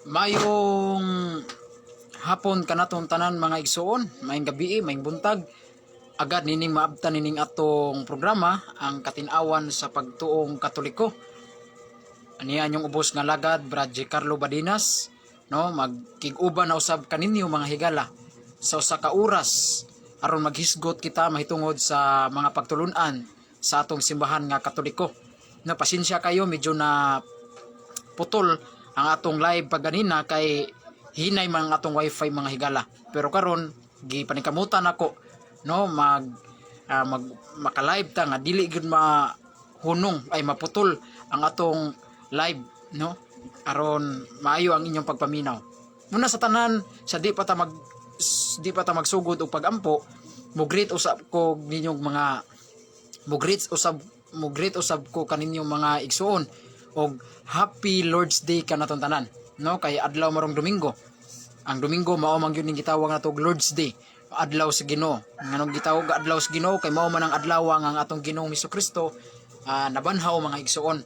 Mayong hapon kanaton tanan mga igsoon, mayong gabi, mayong buntag. Agad nining maabtan nining atong programa ang katinawan sa pagtuong Katoliko. Aniya yung ubos nga lagad Brad J. Carlo Badinas, no, magkig-uban na usab kaninyo mga higala sa usa ka oras aron maghisgot kita mahitungod sa mga pagtulunan sa atong simbahan nga Katoliko. No, pasensya kayo, medyo na putol ang atong live pagganina kay hinay man ang atong wifi mga higala. Pero karon gipanikamutan ako, no, maka-live ta nga dili gid mahunong ay maputol ang atong live, no, aron maayo ang inyong pagpaminaw. Muna sa tanan, sa di pa ta magsugod og pagampo, mugreet usab ko ninyong mga mugreet usab ko kaninyong mga igsuon og Happy Lord's Day kanaton tanan, no, kay adlaw marong Domingo. Ang Domingo mao man gyud ning gitawag nato Lord's Day, adlaw sa Ginoo. Nganong gitawag adlaw sa Ginoo kay mao man ang adlaw nga ang atong Ginoong Hesukristo nabanhaw mga igsuon.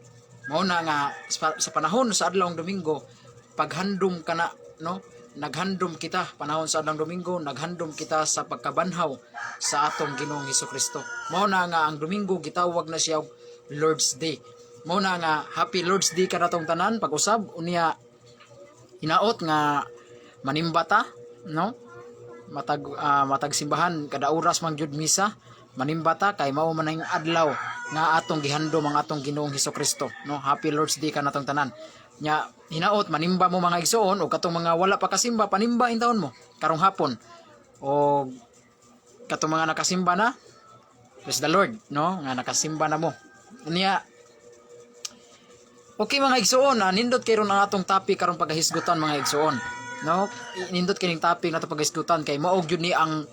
Mao na nga sa panahon sa adlawng Domingo, paghandom kana, no, naghandom kita panahon sa adlawng Domingo, naghandom kita sa pagkabanhaw sa atong Ginoong Hesukristo. Mao na nga ang Domingo gitawag na siya Lord's Day. Mao na nga Happy Lord's Day kanatong tanan. Pag-usab unya hinaot nga manimbata, no, matag simbahan kada oras man gyud misa, manimbata kay mao man ang adlaw nga atong gihandom ang atong Ginoong Hesukristo, no. Happy Lord's Day kanatong tanan. Nya hinaot manimba mo mga igsoon o katong mga wala pa kasimba, panimba in taon mo karong hapon. O katong mga nakasimba na, praise the Lord, no, nga nakasimba na mo. Unya okay mga igsoon, nindot karon ang atong topic karong paghisgutan mga igsoon, no. Nindot kining topic nato paghisgutan kay mao gyud ni ang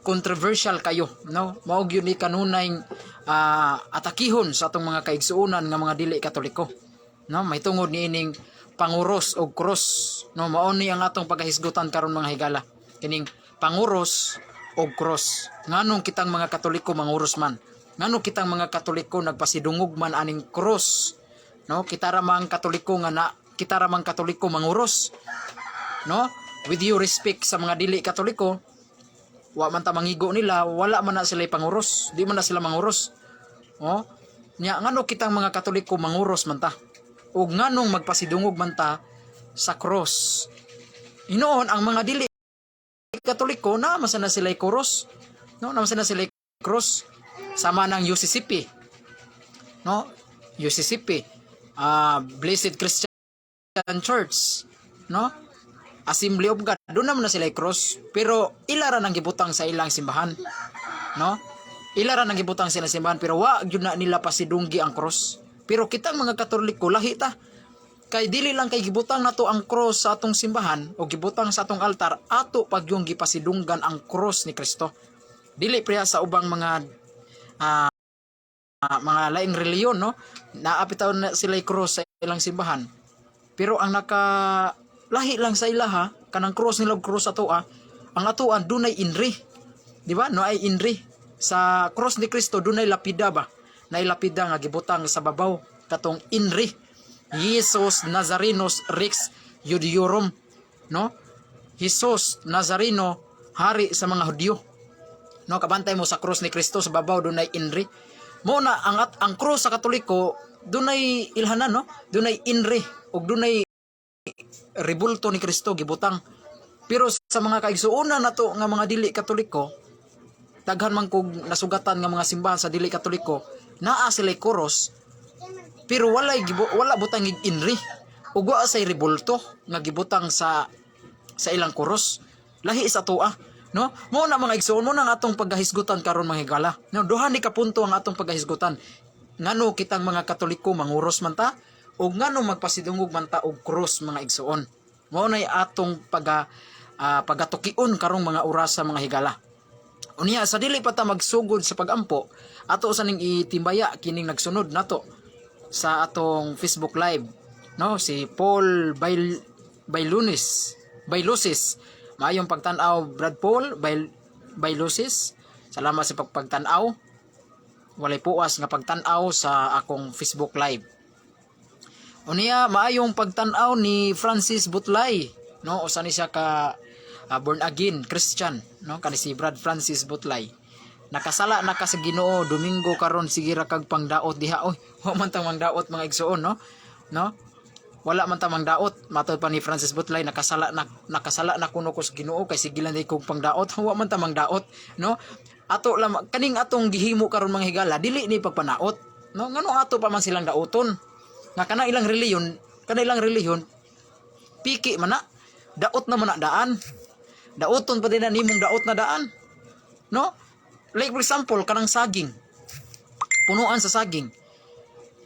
controversial kayo, no. Mao gyud ni kanunay atakihon sa atong mga kaigsuonan nga mga dili Katoliko, no. May tungod ni ining panguros og cross, no. Mao ni ang atong paghisgutan karon mga higala, kining panguros og cross. Nganong kitang mga Katoliko manguros man, nganong kitang mga Katoliko nagpasidungog man aning cross, no. Kita ra mang Katoliko manguros, no. With due respect sa mga dili Katoliko, wa man ta mangigo nila, wala man na sila panguros, di man na sila manguros, oh. Nya ngano kitang mga Katoliko manguros man ta, ug nganong magpasidungog man ta sa cross. Inoon ang mga dili Katoliko na masana sila cross, no, na masana sila cross sama ng UCCP, no, UCCP, Blessed Christian Church, no, Assembly of God, doon naman na sila cross, pero ilara nang gibutang sa ilang simbahan, no, ilara nang gibutang sila simbahan, pero wa gyud na nila pasidunggi ang cross. Pero kitang mga Katoliko lahi ta, kay dili lang kay gibutang nato ang cross sa atong simbahan o gibutang sa atong altar, ato pag yung gipasidunggan ang cross ni Kristo. Dili priya sa ubang mga laing reliyon, no, naapitaw na sila cross sa ilang simbahan, pero ang lahi lang sa ilaha kanang cross nila, cross atoa, ang atoan dunay inri, di ba, no, ay inri sa cross ni Kristo, dunay lapida ba, na lapida nga gibutang sa babaw katong inri, Jesus Nazarenos Rex Judiorum, no, Jesus Nazareno, hari sa mga Hudyo, no. Kabantay mo sa cross ni Kristo sa babaw dunay inri. Mo na ang cross sa Katoliko dunay ilhanan, no, dunay inri ug dunay rebulto ni Kristo gibutang. Pero sa mga kaigsuonan nato nga mga dili Katoliko, daghan man kog nasugatan nga mga simbahan sa dili Katoliko, naa sila cross pero wala butang inri ug wa say rebulto nga gibutang sa ilang cross. Lahi sa tuwa, no. Mo na mga igsoon, mo na ang atong paggahisgutan karon mga higala, no. Duha ni ka punto ang atong paggahisgutan. Ngano kitang mga Katoliko manguros man ta o ngano magpasidungog man ta og cross mga igsoon. Mao nay atong pagatukion karong mga oras sa mga higala. Unya sa dili pa ta magsugod sa pagampo, ato sa ning itimbaya kining nagsunod nato sa atong Facebook live, no, si Paul Bailusis. Maayong pagtan-aw Brad Paul Bailusis. Salamat sa pagtan-aw. Walay puas nga pagtan-aw sa akong Facebook live. Unya maayong pagtan-aw ni Francis Butlay, no? Usa ni siya ka born again Christian, no? Kani si Brad Francis Butlay. Nakasala na ka sa Ginoo Domingo karon sige ra kag pangdaot diha. Oy, wa man tang mangdaot mga igsoon, no? No? Wala man ta mangdaot. Matod pa ni Francis Butlay, nakasala na kuno ko sa Ginoo kay sige lang kog pangdaot. Wa man ta mangdaot, no? Ato lang kaning atong gihimo karon mga higala dili ni pagpanaot, no? Ngano ato pa man silang daoton? Nga kana ilang reliyon piki man na daot na man na daan. Daoton pa din na nimong daot na daan, no? Like for example kanang saging, punuan sa saging,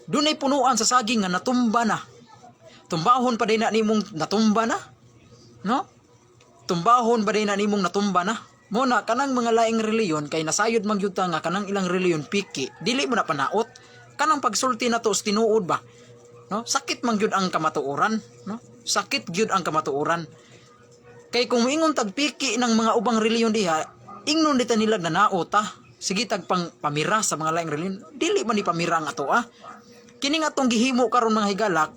dunay punuan sa saging nga natumba na, tumbahon pa din na nimong natumba na, no? Tumbahon pa din na nimong natumba na. Muna kanang mga laing reliyon kay nasayod man gyud ta nga kanang ilang reliyon piki dili mo na panaot. Kanang pagsulti na to tinuod ba, no? Sakit man gyud ang kamatuoran, no? Sakit gyud ang kamatuoran. Kay kung ingon tag piki ng mga ubang reliyon diha, ingnon dita nila nanaot sige tag pamira sa mga laing reliyon, dili man ni pamira ang ato Kini nga atong gihimo karon mga higala,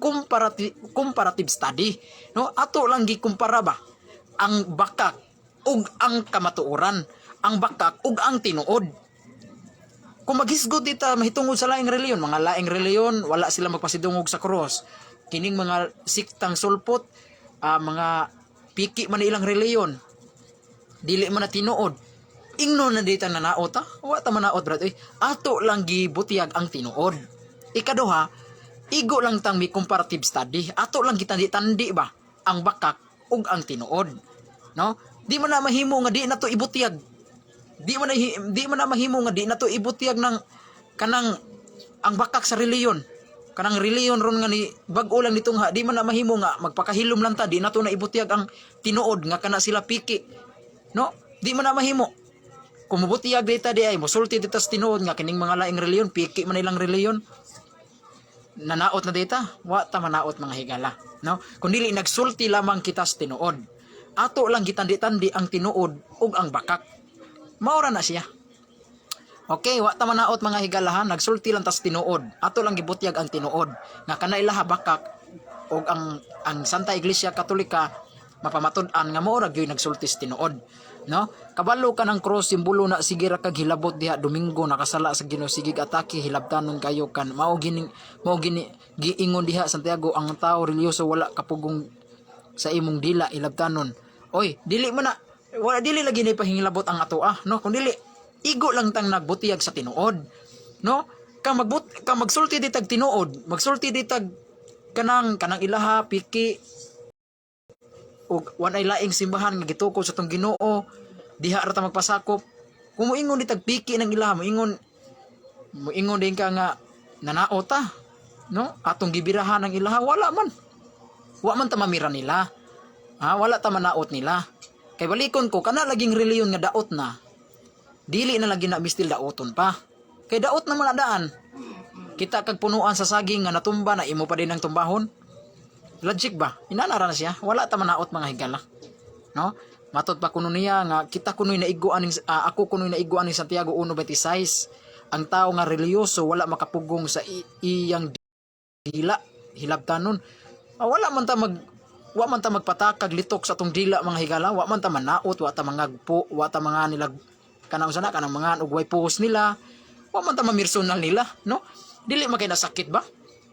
comparative study, no? Ato lang gikumpara ba ang bakak ug ang kamatuoran, ang bakak ug ang tinuod. Kung maghisgot dita mahitungod sa laing reliyon, mga laing reliyon wala sila magpasidungog sa cross. Kining mga siktang sulpot, mga piki man ilang reliyon, dili man na tinuod. Ingno na dita nanaot wa ta manaot brad. Ato lang gibutiyag ang tinuod. Ikaduha, igo lang tang mi comparative study. Ato lang gitandi-tandi ba ang bakak ug ang tinuod, no? Di man na mahimo nga di na to ibutiyag. Di man na mahimo nga di na to ibutiyag ng kanang ang bakak sa reliyon. Kanang reliyon ron nga ni bag-o lang nitong di man na mahimo nga magpakahilom lang ta di na to na ibutiyag ang tinuod nga kana sila piki, no? Di man na mahimo. Kung mabutiyag dita di ay mosulti dita sa tinuod nga kining mga laing reliyon piki man ilang reliyon. Nanaot na dita, wa ta manaot mga higala, no? Kung dili nagsulti lamang kita sa tinuod, ato lang gitandi-tandi ang tinuod ug ang bakak. Maura na siya. Okay, wa ta manaot mga higalahan, nagsulti lang tas tinuod. Ato lang gibutyag ang tinuod nga kanay laha bakak ug ang Santa Iglesia Katolika mapamatud-an nga mao ra gyud nagsulti sa tinuod, no? Kabalo ka ng cross simbolo na sige ra kag hilabot diha Domingo nakasala sa Ginoo sige atake hilabtanon kayo kan mao gini giingon diha Santiago ang tao reliyoso wala kapugong sa imong dila hilabtanon. Oy, dili man na wala dili lagi ni pahingilabot ang ato no? Kun dili igo lang tang nagbutiyag sa tinuod, no? Ka magsulti ditag tinuod, magsulti ditag kanang ilaha piki ug wanay laing simbahan nga gitukod sa tong Ginoo diha ra ta magpasakop. Kung moingon ditag piki ng ilaha moingon din ka nga nanaot no? Atong gibirahan ng ilaha wala man ta mamira nila, wala ta manaot nila. Kay balikon ko kana laging reliyon nga daot na dili na lagi na mistil daoton pa. Kay daot na maladaan. Kita kag punuan sa saging nga natumba na imo pa din ang tumbahon. Logic ba? Inanara na siya. Wala ta manaot mga higala. No? Matud pa kuno niya nga kita kunoy naiguan ako kunoy naiguan ni Santiago 1:26. Ang tao nga reliyoso wala makapugong sa iyang dila hilabtanon. Wala man ta magpatakag litok sa atong dila mga higala. Wa man ta manaot, wa ta mangagpo, wa ta mga nilag kanang sana kanang mga ugway post nila. Wa man ta mamirsonal nila, no? Dili man kay nasakit ba?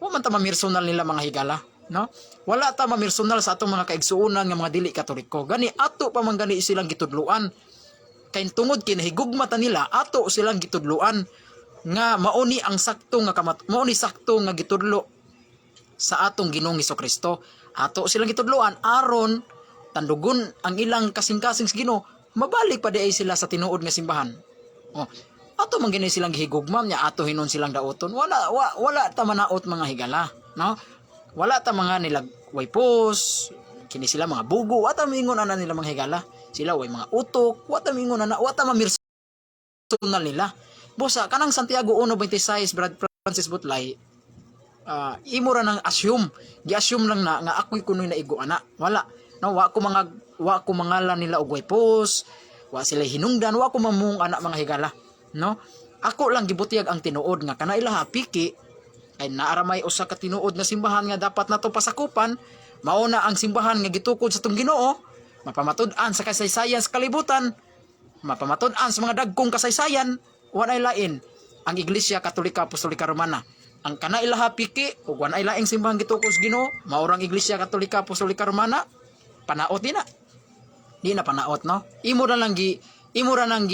Wa man ta mamirsonal nila mga higala, no? Wala ta mamirsonal sa atong mga kaigsuonan nga mga dili Katoliko. Gani ato pa man gani silang gitudluan. Kay tungod kinahigugma ta nila, ato silang gitudluan nga mauni ang sakto nga mauni sakto nga gitudlo sa atong Ginoong Hesukristo. Ato silang gitudluan aron tandugon ang ilang kasing-kasing sa Ginoo, mabalik pa di ay sila sa tinuod nga simbahan. Ato man gani silang gihigugma nya ato hinon silang daoton. Wala ta manaot mga higala, no? Wala ta mga nilag way pos, kini sila mga bugo, wa ta mingon ana nila mga higala. Sila way mga utok, wa ta mingon ana, wa ta mamirsunal nila. Busa kanang Santiago 1:26 Brad Francis Butlay, imo ra nang assume, gi-assume lang na nga ako'y kunoy naigo ana. Wala. No, wa ko mangalan nila og way pos, wa sila hinungdan, wa ko mamung ana mga higala, no? Ako lang gibutiyag ang tinuod nga kana ilaha piki kay naaramay usa ka tinuod nga simbahan nga dapat nato pasakupan, mao na ang simbahan nga gitukod sa tong Ginoo, mapamatud-an sa kasaysayan sa kalibutan, mapamatud-an sa mga dagkong kasaysayan, walay lain ang Iglesia Katolika Apostolika Romana. Ang kanailaha piki ug walay laing simbahan gitukod sa Ginoo, maurang Iglesia Katolika Apostolika Romana, panaot din na. Di na panaot, no? Imo ra nang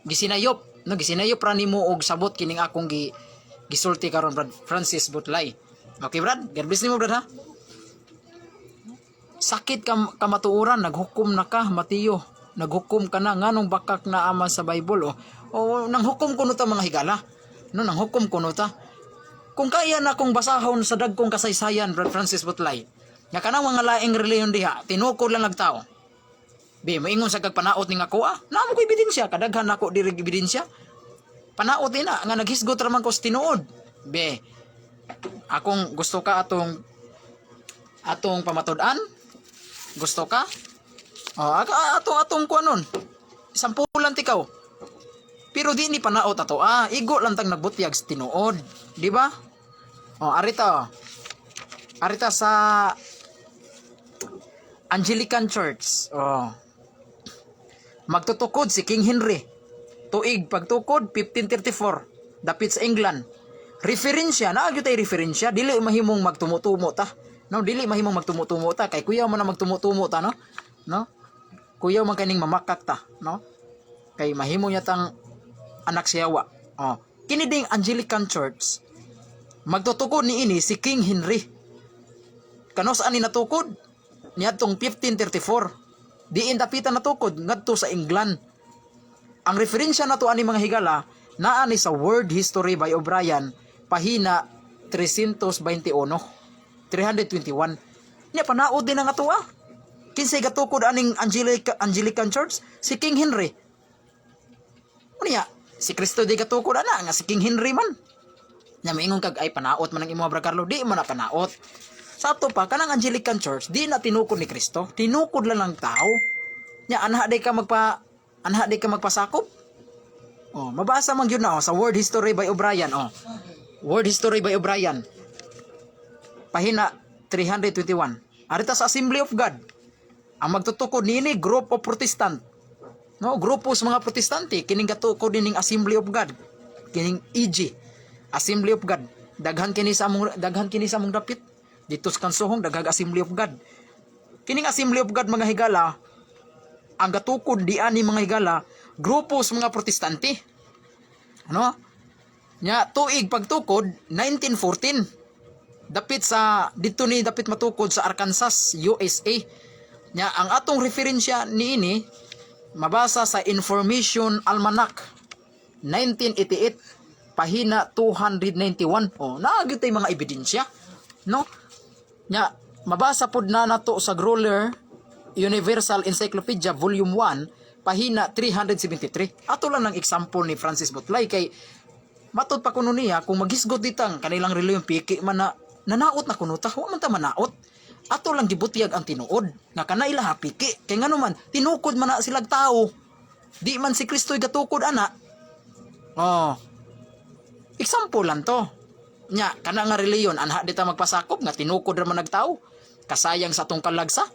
gisinayop, no? Gisinayop ra nimo og sabot kining akong gisulti karon, Brad Francis Butlay. Okay, Brad? God bless nimo, Brad, ha? Sakit kamatuuran, naghukom na ka, Mateo. Naghukom ka na, nganong bakak na aman sa Bible, o nanghukom kuno ta mga higala. No, nanghukom kuno ta. Kung kaya na kong basahon sa dagkong kasaysayan, Brad Francis Butlay, nga kanang mga laing reliyon diha, tinukod lang nagtao. Be, maingon sa kagpanaot ni nga ko, naamo ko ebidensya, kadaghan ako diri ebidensya. Panaot din na, nga naghisgot raman ko sa tinuod. Be, akong gusto ka atong pamatud-an? Gusto ka? Atong kuanon. Sampulan tikaw. Pero di ni panaot ato. Igo lang tang nagbutyag sa tinuod. Di ba? Arita. Arita sa Anglican Church. Magtutukod si King Henry. Tuig pagtukod 1534. Dapit sa England. Referensya, naagyo tay referensya, dili mahimong magtumutumo ta. No, dili mahimong magtumutumo ta kay kuyaw man na magtumutumo ta, no? No? Kuyaw man kaning mamakak ta, no? Kay mahimo niya tang anak siyawa. Kini ding Anglican Church. Magtutukod ni ini si King Henry. Kano saan ni natukod? Niadtong 1534. Diin dapitan natukod ngadto sa England. Ang referensya nato ani mga higala naa ni sa World History by O'Brien, pahina 321. Nya panaod din ang ato Kinsay gatukod aning Anglican Church? Si King Henry. Unya, si Kristo di gatukod ana nga si King Henry man. Nya maingon kag ay panaot man ang imo, Brad Carlo, di man na panaot. Sa ato pa kanang Anglican Church di na tinukod ni Kristo, tinukod lang ng tao. Nya anha di ka magpasakop. Mabasa man gyud na sa World History by O'Brien. World History by O'Brien. Pahina 321. Arita sa Assembly of God. Ang magtutukod nini group of Protestant. No, grupo sa mga Protestante kining gatukod ning Assembly of God. Kining EG, Assembly of God. Daghan kini sa among dapit. Dito sa kansohong daghang Assembly of God. Kining Assembly of God mga higala, ang gatukod di ani mga higala, grupo sa mga Protestante. Ano? Nya tuig pagtukod 1914. Dapit matukod sa Arkansas, USA. Nya ang atong referensya niini mabasa sa Information Almanac 1988 pahina 291. Naagyo tay mga ebidensya, no? Nya mabasa pod na nato sa Grolier Universal Encyclopedia Volume 1 pahina 373. Ato lang ng example ni Francis Butlay kay matud pa kuno niya kung maghisgot ditang kanilang reliyon piki man na nanaot na kuno ta, wa man ta manaot. Ato lang gibutyag ang tinuod nga kanay laha piki kay ngano man tinukod man na silang tao. Di man si Kristo'y gatukod ana. Example lang to. Nya kana nga reliyon anha dita magpasakop nga tinukod ra man nagtao. Kasayang sa atong kalagsa.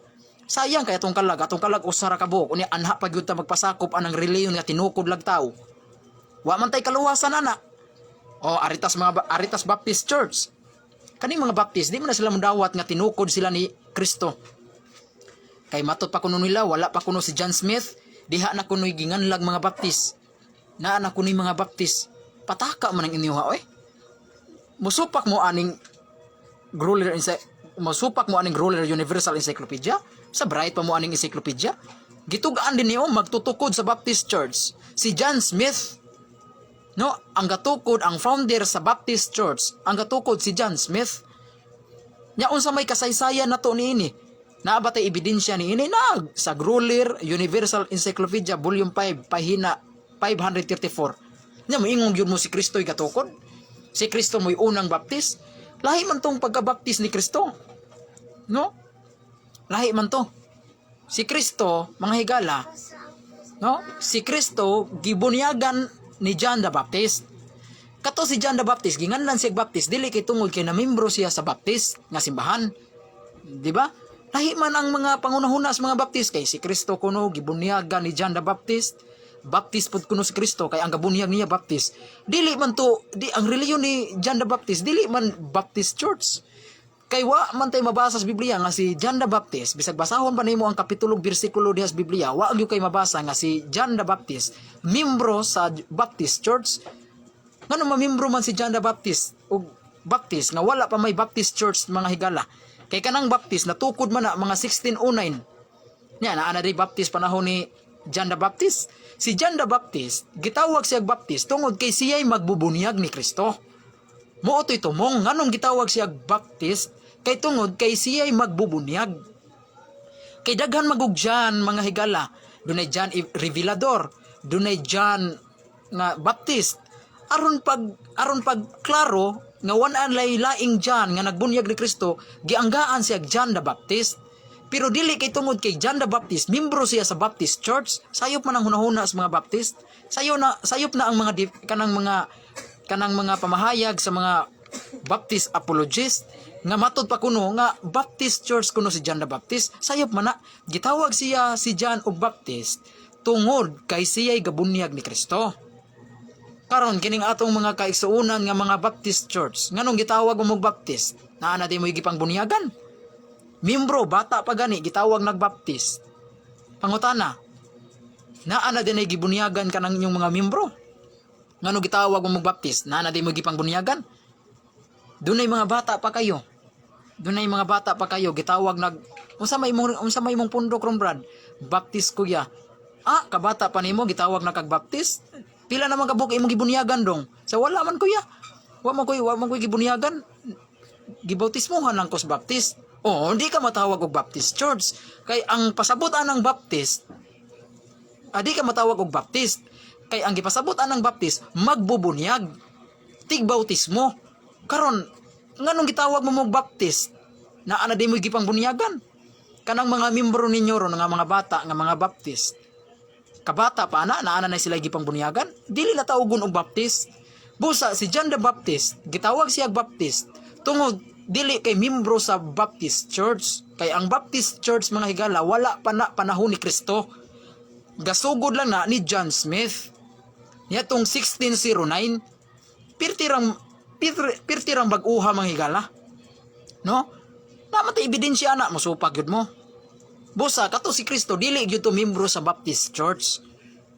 Sayang kay atong kalag usara ka buok unya anha pa gyud ta magpasakop anang reliyon nga tinukod lag tao. Wa man tay kaluwasan ana. Aritas Baptist Church. Kani mga Baptist di man na sila mudawat nga tinukod sila ni Kristo. Kay matot pa kuno nila wala pa kuno si John Smith, diha na kuno'y ginganlag mga Baptist. Naa na kuno'y mga Baptist. Pataka man ang inyo Musupak mo aning Grolier Universal Encyclopedia, sa Bright pa mo aning encyclopedia. Gitugaan din niyo magtutukod sa Baptist Church si John Smith. No, ang gatukod ang founder sa Baptist Church, ang gatukod si John Smith. Nya unsa may kasaysayan nato niini? Naabatay ebidensya niini sa Grolier Universal Encyclopedia Volume 5 pahina 534. Nya moingon gyud mo si Kristo'y gatukod. Si Kristo mo'y unang baptist. Lahi man tong pagkabaptist ni Kristo. No? Lahi man to. Si Kristo, mga higala, no? Si Kristo gibunyagan ni John the Baptist. Kato si John the Baptist, ginganlan siya Baptist, dili kay tungod kay namembro siya sa Baptist nga simbahan. Di ba? Lahi man ang mga pangunahuna sa mga Baptist kay si Kristo kuno gibunyagan ni John the Baptist. Baptist pud kuno si Kristo kay ang gabunyag niya Baptist. Dili man to ang reliyon ni John the Baptist, dili man Baptist Church. Kay wa man tay mabasa sa Biblia nga si John the Baptist, bisag basahon pa nimo ang kapitulo bersikulo diha sa Biblia, wa gyud kay mabasa nga si John the Baptist membro sa Baptist Church. Ngano mamembro man si John the Baptist o Baptist nga wala pa may Baptist Church mga higala. Kay kanang Baptist natukod man na mga 1609. Nya naa di Baptist panahon ni John the Baptist. Si John the Baptist gitawag siya Baptist tungod kay siya'y magbubunyag ni Kristo. Mao toy tumong nganong gitawag siya Baptist kay tungod kay siya'y magbubunyag. Kay daghan magugjan mga higala, dunay John Revelador, dunay John nga Baptist. Aron pag klaro nga wanan laing John nga nagbunyag ni Kristo, gianggaan siya John the Baptist. Pero dili kay tungod kay John the Baptist, membro siya sa Baptist Church, sayop man ang hunahuna sa mga Baptist. Sayop na ang mga kanang mga pamahayag sa mga Baptist apologists nga matud pa kuno nga Baptist Church kuno si John the Baptist. Sayop man na gitawag siya si John og Baptist tungod kay siya'y gabunyag ni Kristo. Karon kining atong mga kaigsuonan nga mga Baptist Church, nganong gitawag mo Baptist? Naa na di mo gipangbunyagan. Membro bata pa gani gitawag nagbaptist. Pangutana, naa na din ay gibunyagan kanang inyong mga membro. Nganong gitawag mo Baptist? Naa na di mo gipangbunyagan. Dunay mga bata pa kayo. Dunay mga bata pa kayo gitawag unsa may imong pundok ron brad? Baptist kuya. Ah, kabata pa nimo gitawag na kag Baptist? Pila naman kabuk imong gibunyagan dong. Sa wala man kuya. Wa man koy gibunyagan. Gibautismohan lang ko sa Baptist. Oh, hindi ka matawag og Baptist Church. Kay ang pasabutan ng Baptist, di ka matawag og Baptist. Kay ang gipasabutan ng Baptist, magbubunyag. Tigbautismo. Karon, nganong gitawag mo og Baptist? Naa na di mo gipangbunyagan. Kanang mga membro ninyo ron nga mga bata nga mga Baptist. Kabata pa naa na sila gipangbunyagan, dili na tawgon og Baptist. Busa si John the Baptist, gitawag siya Baptist tungod dili kay membro sa Baptist Church. Kay ang Baptist Church mga higala wala pa na panahon ni Kristo. Gasugod lang na ni John Smith. Niya tong 1609, pirtirang bag-uha mga higala. No? Naman ta ebidensya na mosupag gyud mo. Busa kato si Kristo dili gyud to membro sa Baptist Church.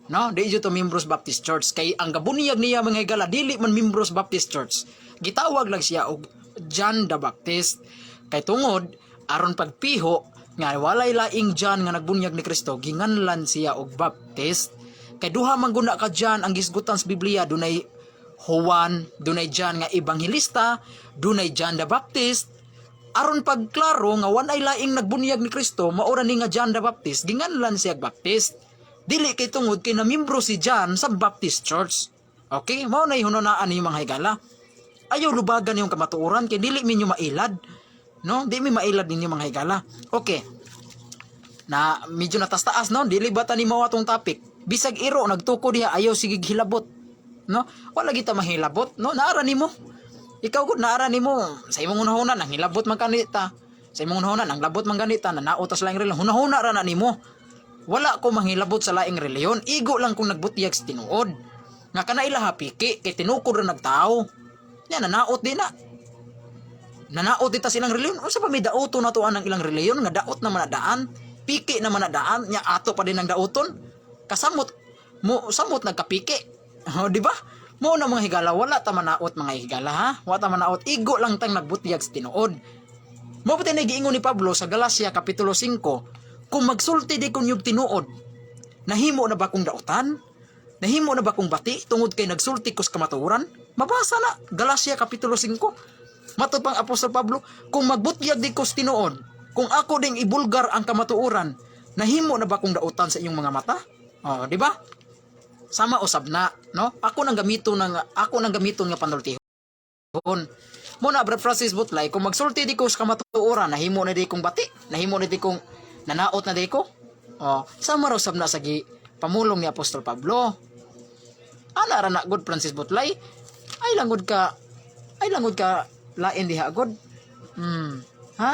No, dili gyud to membro sa Baptist Church kay ang gabunyag niya mga higala dili man membro sa Baptist Church. Gitawag lang siya og John the Baptist. Kay tungod aron pagpiho nga walay laing John nga nagbunyag ni Kristo, ginganlan siya og Baptist. Kay duha man guna ka John ang gisgutan sa Biblia, dunay Juan, dunay John nga ebanghelista, dunay John the Baptist. Aron pagklaro nga walay laing nagbunyag ni Kristo, maura ni nga John the Baptist, ginganlan siya Baptist. Dili kay tungod kay namembro si John sa Baptist Church. Okay, mao na hunonaan ni mga higala. Ayaw lubagan yung kamatuoran kay dili minyo mailad. No, di mi mailad ninyo mga higala. Okay. Na medyo natas-taas no, dili bata ni mao atong topic. Bisag iro nagtuko diha ayaw sige hilabot. No? Wala kita mahilabot, no? Naara nimo. Ikaw gud naara nimo sa imong hunahuna nang hilabot man kanita. Sa imong hunahuna nang labot man ganita na nautas laing reliyon. Hunahuna ra na nimo. Wala ko manghilabot sa laing reliyon. Igo lang kung nagbutiyag sa tinuod. Nga kana ilaha piki kay tinukod ra nagtao. Nya nanaot din na. Nanaot dita silang reliyon. Unsa pa may daoton na to ang ilang reliyon nga daot naman na daan, piki naman na daan, nya ato pa din ang daoton. Kasamot mo samot nagkapiki. Oh, di ba? Mo na mga higala wala ta manaot mga higala ha. Wala ta manaot igo lang tang nagbutiyag sa tinuod. Mo pati nagiingon ni Pablo sa Galacia kapitulo 5, kung magsulti di kun yung tinuod, nahimo na ba kong daotan? Nahimo na ba kong bati tungod kay nagsulti ko sa kamatuoran? Mabasa na Galacia kapitulo 5. Matod pang Apostol Pablo, kung magbutiyag di ko sa tinuod, kung ako ding ibulgar ang kamatuoran, nahimo na ba kong daotan sa inyong mga mata? Oh, di ba? Sama usab na, no? Ako nang gamiton nga panultihon. Muna Brad Francis Butlay, kung magsulti di ko sa kamatuoran, nahimo na di kong bati, nahimo na di kong nanaot na di ko. Oh, sama raw usab na sa pamulong ni Apostol Pablo. Ana ra na good Francis Butlay. Ay langod ka lain diha god. Ha?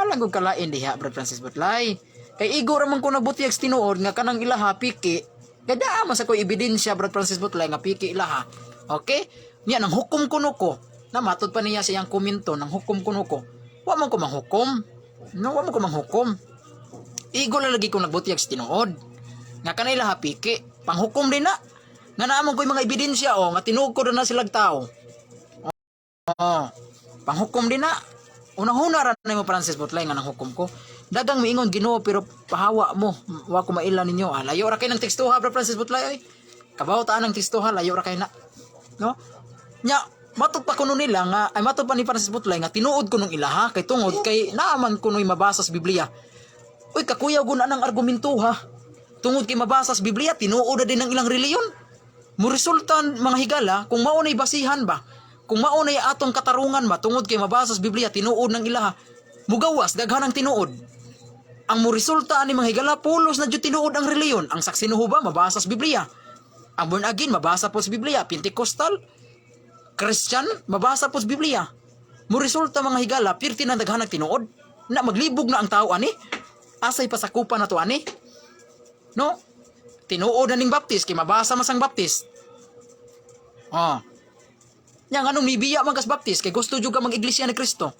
Alangod ka lain diha, Brad Francis Butlay. Kay igo ra man ko nagbutiyag tinuod nga kanang ilaha piki. Kada man sa ko ebidensya, Brad Francis Butlay, nga piki ilaha. Okay? Nya nang hukom kuno ko. Na matod pa niya siyang komento nang hukom kuno ko. Wa man ko manghukom. No, wa man ko manghukom. Igo lang lagi ko nagbutiyag tinuod. Nga kanay ilaha piki. Panghukom din na. Nga naamon ko yung mga ebidensya nga tinuod ko na silang tao. Panghukom din na. Unang-una ra na mo Francis Butlay nga nang hukom ko. Dagang miingon Ginoo pero pahawa mo. Wa ko mailan ninyo. Layo ra kay ng tekstuha, Bro Francis Butlay oy. Kabaw taan ng tekstuha, layo ra kay na. No? Nya matod pa kuno nila nga ay matod pa ni Francis Butlay nga tinuod ko nung ilaha kay tungod kay naaman kuno'y mabasa sa Biblia. Uy kakuyaw guna ng argumento ha. Tungod kay mabasa sa Biblia tinuod na din ng ilang reliyon. Mo resultan mga higala kung mao nay basihan ba. Kung maunay atong katarungan tungod kay mabasa sa Biblia tinuod ng ilaha, mugawas daghanang tinuod. Ang mo resulta ani mga higala pulos na jud tinuod ang reliyon. Ang saksi ni Jehova mabasa sa Biblia. Ang born again mabasa po sa Biblia. Pentecostal, Christian mabasa po sa Biblia. Mo resulta mga higala pirti na daghanang tinuod. Na maglibog na ang tao ani. Asay pasakupan na to ani. No? Tinuod na ning baptist kay mabasa masang baptist. Nya nganong nibiya man kas baptist kay gusto jud ka mag-iglesia ni Kristo.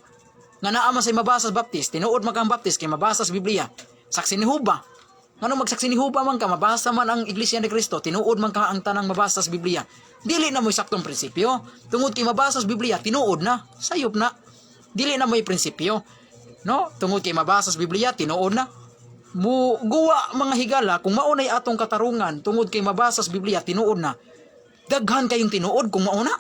Nga naa man say mabasa sa baptist, tinuod man kang baptist kay mabasa sa Biblia. Saksi ni Jehova. Nganong magsaksi ni Jehova man ka mabasa man ang iglesia ni Kristo, tinuod man ka ang tanang mabasa sa Biblia. Dili na mo'y saktong prinsipyo. Tungod kay mabasa sa Biblia, tinuod na, sayop na. Dili na mo'y prinsipyo. No? Tungod kay mabasa sa Biblia, tinuod na. Guwa mga higala kung maunay atong katarungan, tungod kay mabasa sa Biblia, tinuod na. Daghan kayong tinuod kung mauna.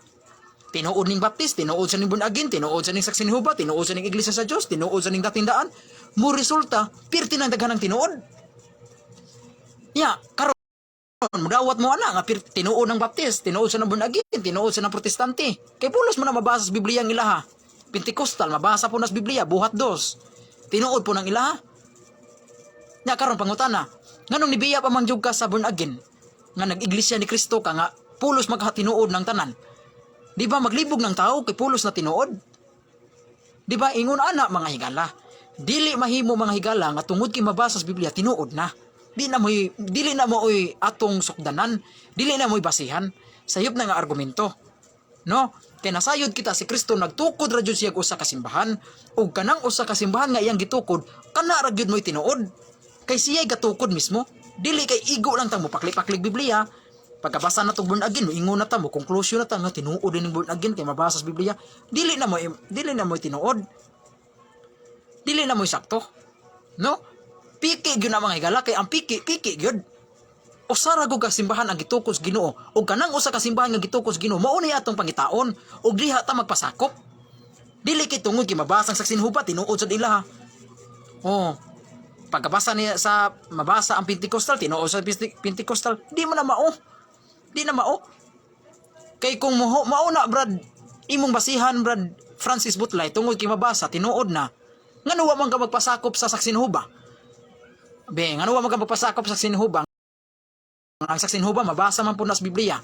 Tinuod ning baptist, tinuod sa ning born again, tinuod sa ning saksi ni Jehova, tinuod sa ning iglesia sa Dios, tinuod sa ning datindaan. Mo resulta, pirti nang daghan ang tinuod. Karon mudawat mo ana nga tinuod ng baptist, tinuod sa ng born again, tinuod sa ng protestante. Kay pulos mo na mabasa sa Biblia ang ilaha. Pentecostal mabasa po na sa Biblia, buhat 2. Tinuod po ng ilaha. Karon pangutana, nganong nibiya pa man jud ka sa born again nga nag-iglesia ni Kristo ka nga pulos magkatinuod ng tanan. Di ba maglibog ng tao kay pulos na tinuod? Di ba ingon ana mga higala? Dili mahimo mga higala nga tungod kay mabasa sa Biblia tinuod na. Dili na mo atong sukdanan, dili na mo'y basihan. Sayop na nga argumento. No? Kay nasayod kita si Kristo nagtukod ra jud siya usa ka simbahan ug kanang usa ka simbahan nga iyang gitukod kana ra gyud mo'y tinuod. Kay siya'y gatukod mismo. Dili kay igo lang tang mo pakli-paklig Biblia. Pagkabasa na itong born again, ingon na ta mo, conclusion na ta nga tinuod din ng born again kay mabasa sa Biblia. Dili na mo tinuod. Dili na mo sakto. No? Piki gyud na mga higala kay ang piki gyud. Usa ra gud ka simbahan ang gitukod sa Ginoo ug kanang usa ka simbahan nga gitukod sa Ginoo mao ni atong pangitaon ug diha ta magpasakop. Dili kay tungod kay mabasa ang saksi ni Jehova tinuod sa ilaha. Pagkabasa niya sa mabasa ang Pentecostal, tinuod sa Pentecostal, di mo na mao. Di na mao. Kay kung mauna brad imong basihan brad Francis Butlay tungod kay mabasa tinuod na. Ngano wa man ka magpasakop sa saksi ni Jehova? Ngano wa man ka magpasakop sa saksi ni Jehova? Ang saksi ni Jehova mabasa man po na sa Biblia.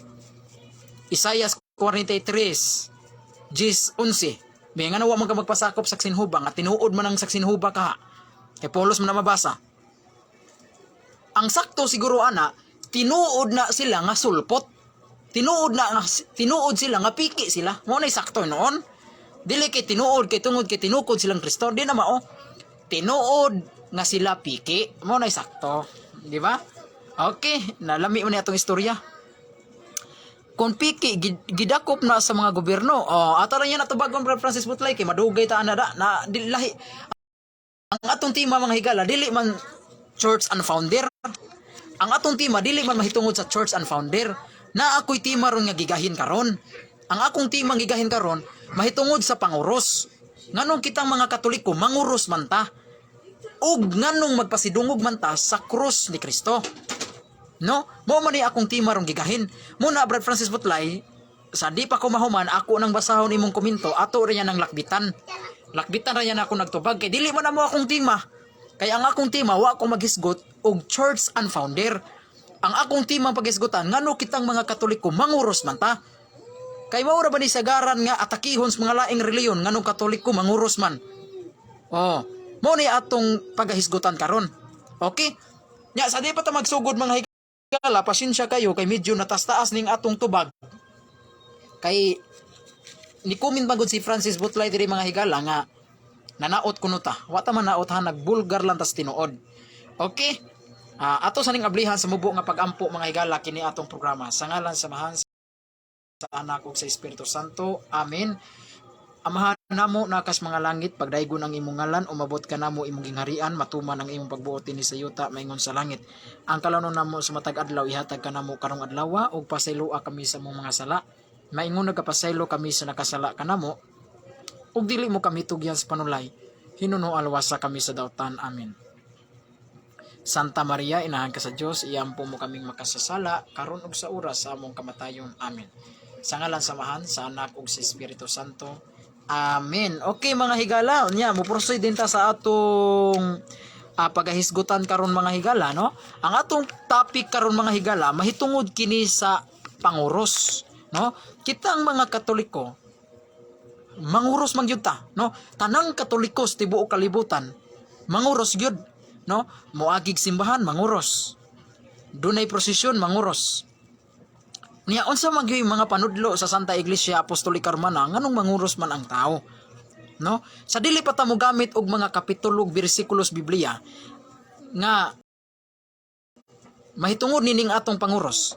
Isaiah 43, 11. Ngano wa man ka magpasakop sa saksi ni Jehova nga tinuod man ang saksi ni Jehova ka. Kay Paulos man na mabasa. Ang sakto siguro ana tinuod na sila nga sulpot. Tinuod sila nga piki sila. Mo na sakto noon. Dili kay tinuod kay tungod kay tinukod silang Kristo, di na mao. Tinuod nga sila piki, mo na sakto, di ba? Okay, nalami mo ni atong istorya. Kung piki gidakop na sa mga gobyerno, ato lang yan natubagon Brad Francis Butlay kay madugay ta na lahi. Ang atong tima mga higala dili man church and founder. Ang atong tima dili man mahitungod sa church and founder. Na ako'y tima ron nga gigahin karon. Ang akong timang gigahin karon mahitungod sa panguros. Nganong kitang mga Katoliko manguros man ta. Ug nganong magpasidungog man ta sa krus ni Kristo. No? Mao man ni akong tima ron gigahin. Muna Brad Francis Butlay, sa di pa ko mahuman ako nang basahon imong komento ato ra yan ang lakbitan. Lakbitan ra yan ako nagtubag kay dili man na mo akong tima. Kay ang akong tima wa ako maghisgot og church and founder. Ang akong timang paghisgutan ngano kitang mga Katoliko manguros man ta. Kay maura ba ni sagaran nga atakihon sa mga laing reliyon nganong Katoliko manguros man. Oh, mo ni atong pagahisgutan karon. Okay? Nya sa di pa ta magsugod mga higala, pasensya kayo kay medyo natas-taas ning atong tubag. Kay ni comment magud si Francis Butlay diri mga higala nga nanaot kuno ta. Wa ta man naot ha, nagbulgar lang tas tinuod. Okay? Ato sa ning ablihan sa mubo nga pagampo mga higala kini atong programa. Sa ngalan samahan sa Anak ug sa Espiritu Santo. Amen. Amahan namo nakas mga langit, pagdaygon ang imong ngalan, umabot ka namo imong gingharian, matuman ang imong pagbuot dinhi sa yuta maingon sa langit. Ang kalanon namo sa matag adlaw ihatag ka namo karong adlaw ug pasayloa kami sa imong mga sala. Maingon nagkapasaylo kami sa nakasala kanamo ug dili mo kami tugyan sa panulay. Hinuno alwasa kami sa dautan. Amen. Santa Maria, inahan ka sa Dios, iampo mo kaming makasasala karon ug sa oras sa among kamatayon. Amen. Sa ngalan samahan sa Anak ug sa Espiritu Santo. Amen. Okay mga higala, nya mo proceed din ta sa atong pagahisgutan karon mga higala, no? Ang atong topic karon mga higala mahitungod kini sa panguros, no? Kitang mga Katoliko manguros man gyud ta, no? Tanang Katoliko sa tibuok kalibutan manguros gyud, no? Moagig simbahan manguros. Dunay prosesyon manguros. Niya unsa man gyud mga panudlo sa Santa Iglesia Apostolika Romana nganong manguros man ang tao, no? Sa dili pa ta mo gamit og mga kapitulo ug bersikulos Biblia nga mahitungod nining atong panguros.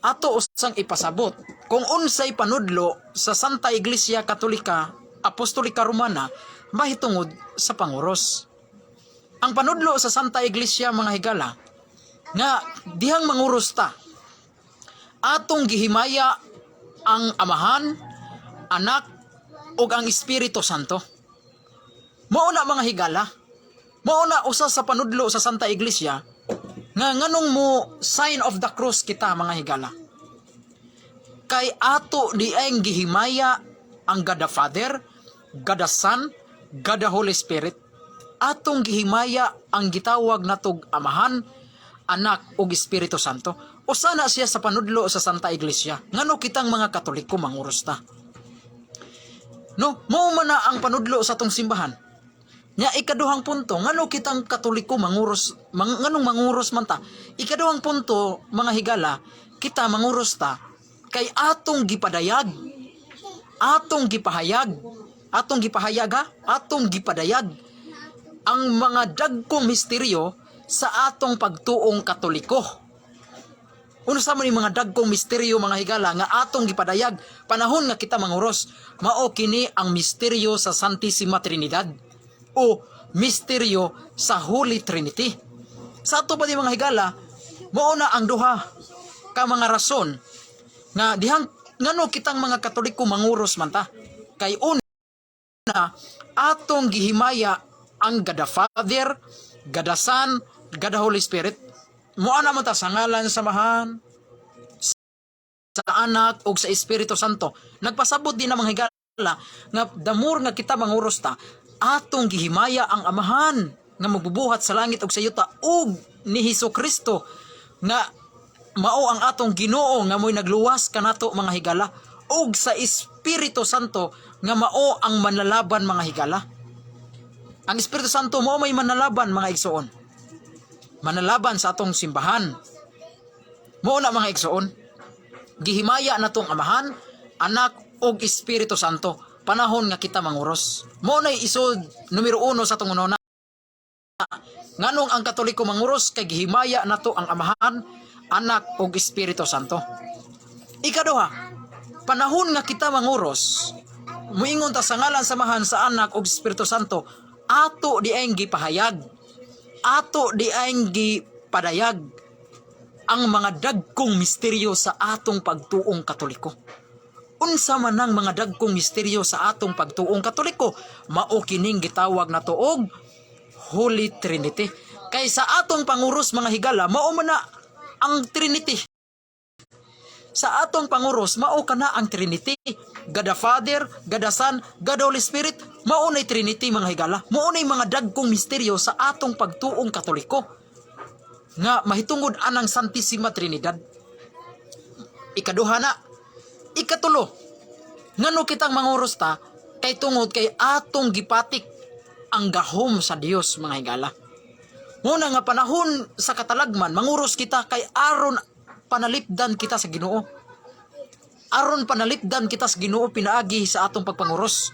Ato usang ipasabot kung unsay panudlo sa Santa Iglesia Katolika Apostolika Romana mahitungod sa panguros. Ang panudlo sa Santa Iglesia mga higala nga dihang manguros ta, atong gihimaya ang Amahan, Anak, ug ang Espiritu Santo. Mao na mga higala, mao na usa sa panudlo sa Santa Iglesia nga nganong mo sign of the cross kita mga higala. Kay ato di ay gihimaya ang God the Father, God the Son, God the Holy Spirit. Atong gihimaya ang gitawag natog Amahan, Anak ug Espiritu Santo. Usa na siya sa panudlo sa Santa Iglesia. Ngano kitang mga Katoliko manguros ta. No, mao man na ang panudlo sa tong simbahan. Nya ikaduhang punto, ngano kitang Katoliko manguros, nganong manguros man ta. Ikaduhang punto, mga higala, kita manguros ta kay atong gipadayag, atong gipahayag atong gipadayag ang mga dagkong misteryo sa atong pagtuong Katoliko. Unsa man ni mga dagkong misteryo mga higala nga atong gipadayag panahon nga kita manguros, mao kini ang misteryo sa Santissima Trinidad o misteryo sa Holy Trinity. Sa ato pa di mga higala, mao na ang duha ka mga rason nga dihang ngano kitang mga Katoliko manguros man ta. Kay una, atong gihimaya ang God the Father, God the Son, God the Holy Spirit. Moana mo ta sa ngalan samahan sa Anak ug sa Espiritu Santo. Nagpasabot din ang mga higala nga the more nga kita manguros ta, atong gihimaya ang Amahan nga magbubuhat sa langit ug sa yuta ug ni Hesukristo nga mao ang atong Ginoo nga mo'y nagluwas kanato mga higala, ug sa Espiritu Santo nga mao ang manlalaban mga higala. Ang Espiritu Santo mao may manlalaban mga igsoon. Manalaban sa atong simbahan. Mao na mga igsoon, gihimaya natong Amahan, Anak ug Espiritu Santo panahon nga kita manguros. Mao na isod numero 1 sa atong ununa. Nganong ang Katoliko manguros kay gihimaya nato ang Amahan, Anak ug Espiritu Santo. Ikaduha, panahon nga kita manguros, muingon ta sa ngalan samahan sa Anak ug Espiritu Santo, ato di ay gipahayag, ato di ay gipadayag ang mga dagkong misteryo sa atong pagtuong Katoliko. Unsa man ang mga dagkong misteryo sa atong pagtuong Katoliko, mao kining gitawag nato og Holy Trinity. Kay sa atong panguros mga higala, mao man na ang Trinity. Sa atong panguros, mao kana ang Trinity. God the Father, God the Son, God the Holy Spirit, mao nay Trinity mga higala. Mao nay mga dagkong misteryo sa atong pagtuong Katoliko nga mahitungod anang Santissima Trinidad. Ikaduha na, Ikatulo, ngano kitang manguros ta kay tungod kay atong gipatik ang gahom sa Dios, mga higala. Muna nga panahon sa katalagman, manguros kita kay aron panalipdan kita sa Ginoo. Aron panalipdan kita sa Ginoo pinaagi sa atong pagpanguros.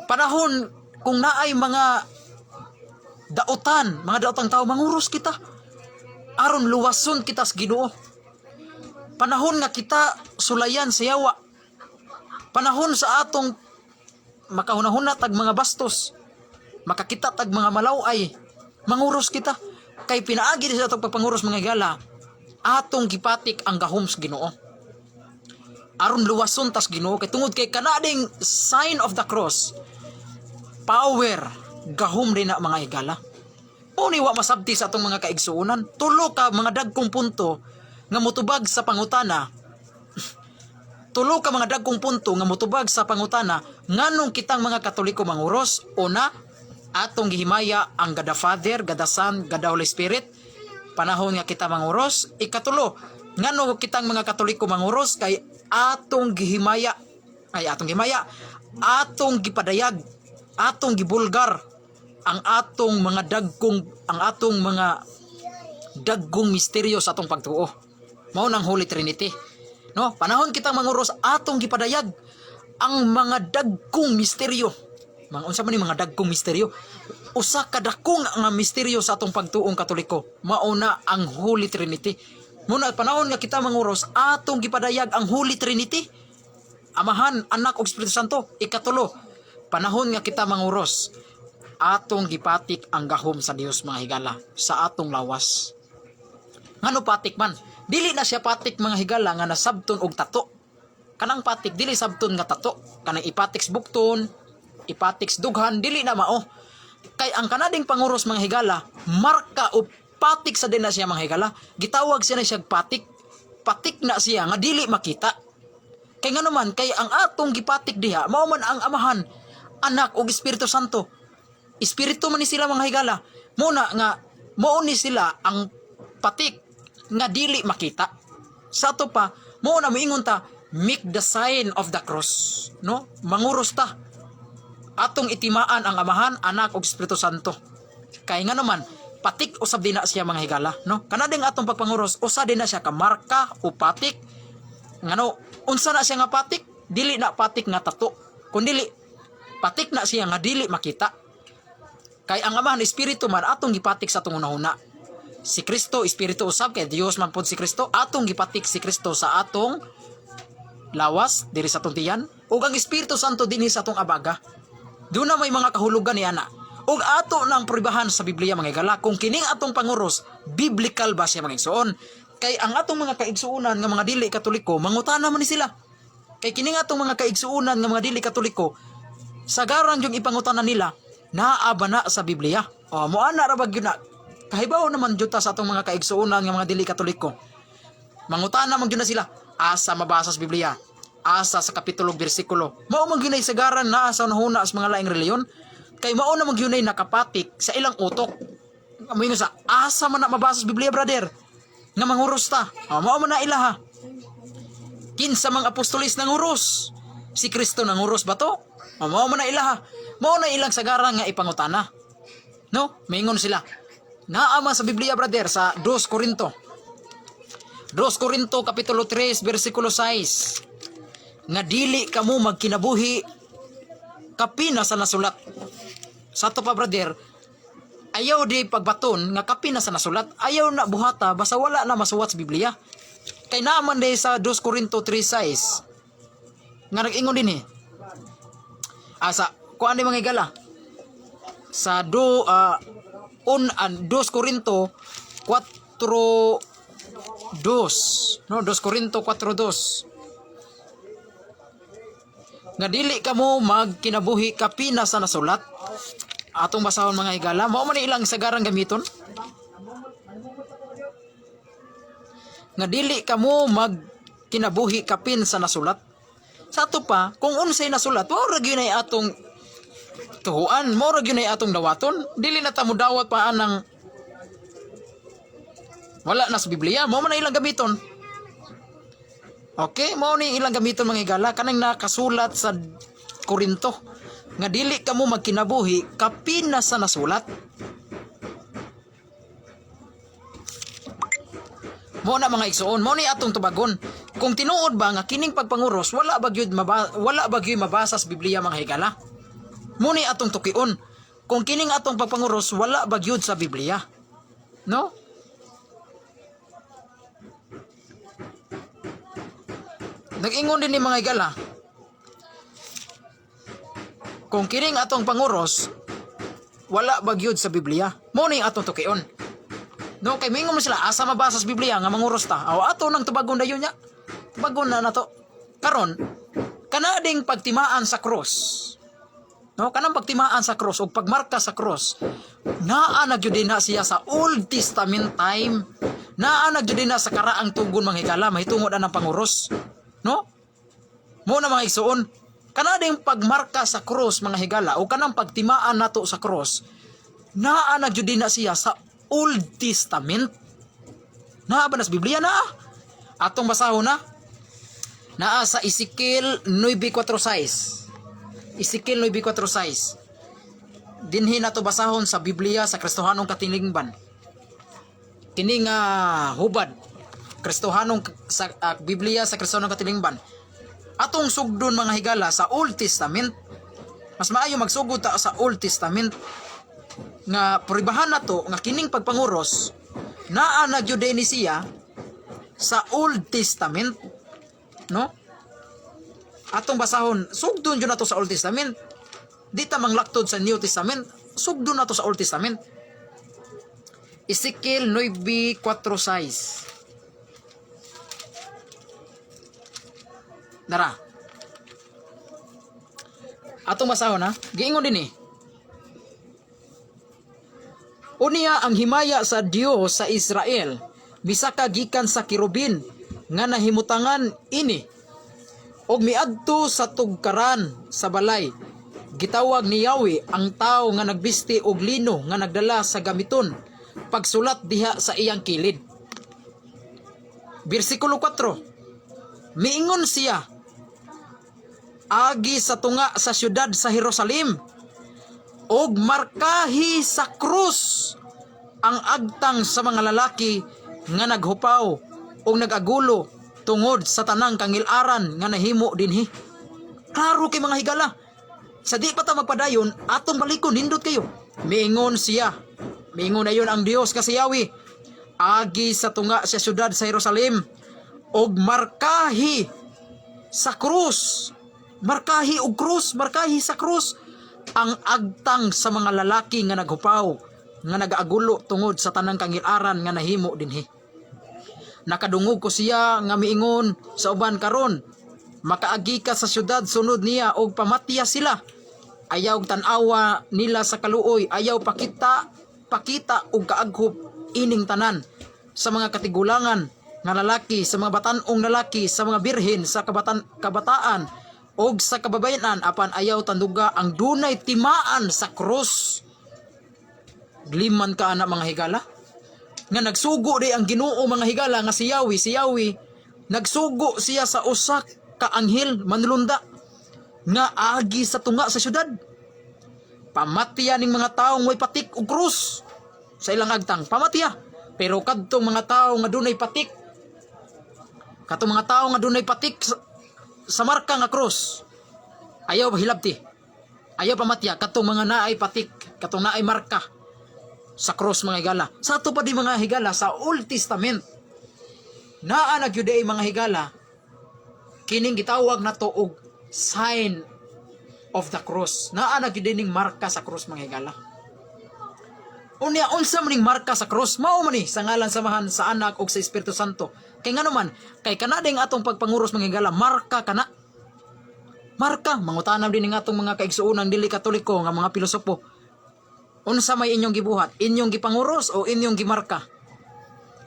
Panahon kung naay mga mga daotang tao, manguros kita. Aron luwason kita sa Ginoo. Panahon nga kita sulayan sa yawa. Panahon sa atong makahunahuna tag mga bastos. Makakita tag mga malaway. Manguros kita. Kay pinaagi sa atong pagpanguros, mga higala, atong gipatik ang gahom sa Ginoo. Aron luwason tas Ginoo kay tungod kay kanading sign of the cross, power, gahom rin na, mga higala. Uni wa masabti sa atong mga kaigsuonan. Tulo ka mga dagkong punto nga motubag sa pangutana. Tulo ka mga dagkong punto nga motubag sa pangutana nganong kitang mga Katoliko manguros. Una, atong gihimaya ang God the Father, God the Son, God the Holy Spirit. Panahon nga kita manguros. Ikatulo, ngano kitang mga Katoliko manguros kay atong gihimaya, atong gipadayag, atong gibulgar ang atong mga dagkong misteryo sa atong pagtuo. Mao nang Holy Trinity. No, panahon kitang manguros, atong gipadayag ang mga dagkong misteryo. Unsa man ni mga dagkong misteryo? Usa ka dakong nga misteryo sa atong pagtuong Katoliko. Mao na ang Holy Trinity. Muna panahon nga kita manguros, atong gipadayag ang Holy Trinity. Amahan, Anak ug Espiritu Santo. Ikatulo, panahon nga kita manguros, atong gipatik ang gahom sa Dios, mga higala, sa atong lawas. Ngano patik man? Dili na siya patik, mga higala, nga nasabton og tato. Kanang patik dili sabton nga tato. Kanang ipatik bukton, ipatik dughan, dili na mao. Kay ang kanading panguros, mga higala, marka o patik sa din na siya, mga higala. Gitawag siya na siya patik. Patik na siya nga dili makita. Kay nga naman, kay ang atong gipatik diha, mao man ang Amahan, Anak ug Espiritu Santo. Espiritu man ni sila, mga higala. Muna nga mao ni sila ang patik nga dili makita. Sa ato pa, mao na moingon ta, make the sign of the cross, no? Manguros ta. Atong itimaan ang Amahan, Anak ug Espiritu Santo. Kay nga naman, patik usab din na siya, mga higala, no? Kanading atong pagpanguros, usa din na siya ka marka o patik. Ngano, unsa na siya nga patik? Dili na patik nga tato, kundi patik na siya nga dili makita. Kay ang Amahan, Espiritu man, atong gipatik sa atong unahuna. Si Kristo, Espiritu usab, kay Dios man pod si Kristo, atong gipatik si Kristo sa atong lawas, diri sa atong tiyan, ug ang Espiritu Santo dinhi sa atong abaga. Doon na may mga kahulugan ni ana. Ug ato nang pribahan sa Biblia, mga higala, kung kining atong panguros, biblical ba siya, mga igsuon? Kay ang atong mga kaigsuunan nga mga dili Katoliko, mangutana man ni sila. Kay kining atong mga kaigsuunan nga mga dili Katoliko, sagaran yung ipangutanan nila, naa ba na sa Biblia? O, moana ra ba gyud na? Kahibaw naman juta sa atong mga kaigsuunan nga mga dili Katoliko. Mangutana man gyud na sila, asa mabasa sa Biblia? Asa sa kapitulo ug bersikulo? Mao man gyud sagaran naa sa nahuna sa mga laing reliyon. Kay mao na man gyud nakapatik sa ilang utok. Amoy nga sa asa man na mabasa sa Biblia, brother? Nga manguros ta. Mao man na ilaha. Kinsa mga apostolis nanguros? Si Kristo nanguros ba to? Mao man na ilaha. Mao na ilang sagaran nga ipangutana. No? Maingon sila. Naama sa Biblia, brother, sa 2 Korinto. 2 Korinto kapitulo 3 bersikulo 6. Nga dili kamo magkinabuhi kapina sa nasulat. Sa to pa, brother, ayaw di pagbaton nga kapina sa nasulat. Ayaw na buhata basta wala na masuwat sa Biblia. Kay naman di sa 2 Korinto 3:6 nga nag-ingon din asa kuan di mga higala sa 2 Korinto 4:2, no? 2 Korinto 4:2 nga dili kamo magkinabuhi kapina sa nasulat. Atong basahon, mga higala, mao man ilang sagarang gamiton nga dili kamo magkinabuhi kapin sa nasulat. Sa ato pa, kung unsay nasulat, mao ra gyud ay atong tuhuan, mao ra gyud ay atong dawaton. Dili na ta mo dawat pa anang wala na sa Biblia, mao man ilang gamiton. Okay, mao ni ilang gamiton mga higala kanang nakasulat sa Korinto nga dili kamo magkinabuhi kapin na sa nasulat. Mo na mga igsoon, mo ni atong tubagon. Kung tinuod ba nga kining pagpanguros wala bagyud mabasa sa Biblia mga higala. Mo ni atong tukion. Kung kining atong pagpanguros wala bagyud sa Biblia. No? Nag-ingon din ni mga higala. Kung kining atong panguros wala bagyud sa Biblia. Mo ni atong tukion. No, kay mingon mo sila asa mabasa sa Biblia nga manguros ta. Aw ato nang tubagon dayon nya. Tubagon na nato. Karon kana ding pagtimaan sa cross. No, kanang pagtimaan sa cross o pagmarka sa cross. Naa na gyud na siya sa Old Testament time. Naa na gyud na sa karaang tugon mga higala mahitungod ang panguros. No? Mo na mga igsoon, kana ding pagmarka sa cross mga higala o kanang pagtimaan nato sa cross. Naa na gyud na siya sa Old Testament. Naa ba nas Biblia na? Atong basahon na. Naa sa Ezekiel 9:4-6. Ezekiel 9:4-6. Dinhi nato basahon sa Biblia sa Kristohanong Katilingban. Kini nga hubad Kristohanong sa Biblia sa Kristohanong Katilingban. Atong sugdon mga higala sa Old Testament. Mas maayo magsugod ta sa Old Testament. Nga puribahan nato nga kining pagpanguros naa na gyud ni siya sa Old Testament, no? Atong basahon sugdon gyud nato sa Old Testament, di ta manglaktod sa New Testament, sugdon nato sa Old Testament. Ezekiel 9:4-6. Dara atong basahon ha, giingon din Unya ang himaya sa Dios sa Israel misaka gikan sa kirubin nga nahimutangan ini og miadto sa tugkaran sa balay. Gitawag ni Yahweh ang tao nga nagbisti og lino nga nagdala sa gamiton pagsulat diha sa iyang kilid. Bersikulo 4. Miingon siya agi sa tunga sa syudad sa Jerusalem og markahi sa krus ang agtang sa mga lalaki nga naghupaw o nagagulo tungod sa tanang kangilaran nga nahimo dinhi. Klaro kay mga higala. Sa di pa ta magpadayon, atong balikon nindot kayo. Miingon siya. Miingon na yun ang Dios kasi Yahweh. Agi sa tunga sa syudad sa Jerusalem og markahi sa krus. Markahi og krus, markahi sa krus ang agtang sa mga lalaki nga naghupaw nga nagaagulo tungod sa tanang kangilaran nga nahimo dinhi. Nakadungog ko siya nga miingon sa uban karon makaagi ka sa syudad sunod niya og pamatya sila. Ayaw tan-awa nila sa kaluoy, ayaw pakita og kaaghop ining tanan sa mga katigulangan nga lalaki, sa mga batan-ong lalaki, sa mga birhen, sa kabataan og sa kababayanan apan ayaw tanduga ang dunay timaan sa krus. Gliman ka ana mga higala nga nagsugo di ang Ginoo mga higala nga si Yahweh nagsugo siya sa usa ka anghel manlunda nga agi sa tunga sa syudad. Pamatya ning mga tawo may patik og krus sa ilang agtang, pamatya. Pero kadtong mga tawo nga dunay patik, katong mga tawo nga dunay patik sa marka nga krus, ayaw hilabti, ayaw pamatya. Katong mga naay patik, katong naay marka sa krus mga higala. Sa ato pa di mga higala sa Old Testament, naa na gyud mga higala kining gitawag nato og sign of the cross. Naa na gyud ning marka sa krus mga higala. Unya unsa maning marka sa krus? Mao man ni sa ngalan samahan sa Anak ug sa Espiritu Santo. Kay ngano man, kay kana ding atong pagpanguros mga higala, marka kana. Marka, mangutanam din ning atong mga kaigsuonang dili Katoliko nga mga pilosopo. Unsa may inyong gibuhat? Inyong gipanguros o inyong gimarka?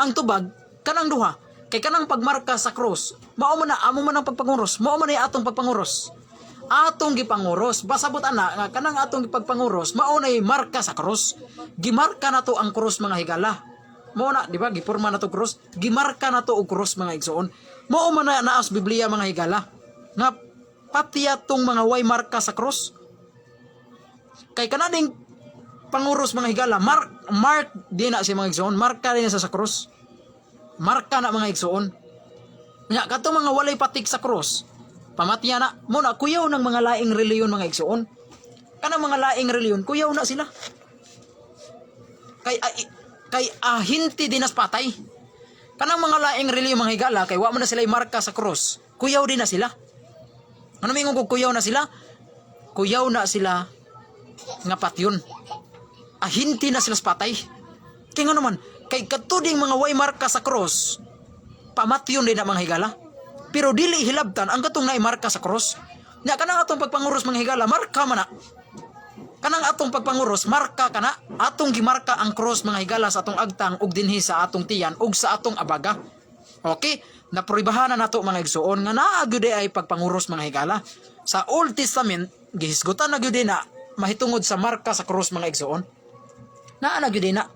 Ang tubag kanang duha. Kay kanang pagmarka sa cross, mao man na amo man ang pagpanguros, mao man ni atong pagpanguros. Atong gipanguros, basabot ana nga kanang atong pagpanguros, mao nay marka sa cross. Gimarka nato ang cross mga higala. Mo na, di ba, giporma na to cross, gimarka na to og cross mga igsoon. Mao man na naas Biblia mga higala. Nga patiya tong mga way marka sa cross. Kay kanading panguros mga higala, mark di na si mga igsoon, marka din sa cross. Marka na mga igsoon. Nya kato mga walay patik sa cross, pamatya na mo na kuyaw ng mga laing reliyon mga igsoon. Kanang mga laing reliyon kuyaw na sila. Kay hinti dinas patay. Kanang mga laing reliyon mga higala kay wa man na sila marka sa cross, kuyaw din na sila. Ano mingon kog kuyaw na sila? Kuyaw na sila nga patyon. Hinti na sila sa patay. Kaya nga naman, kay katuding mga way marka sa cross, pamatyon din na mga higala. Pero dili hilabtan ang katong naimarka sa cross. Nya kanang atong pagpanguros mga higala, marka man na. Kanang atong pagpanguros, marka kana, atong gimarka ang cross mga higala sa atong agtang ug dinhi sa atong tiyan ug sa atong abaga. Okay? Napribahanan nato mga igsoon nga naa gyud ay pagpanguros mga higala. Sa Old Testament, gihisgutan na gyud na mahitungod sa marka sa cross mga igsoon. Naa na gyud na.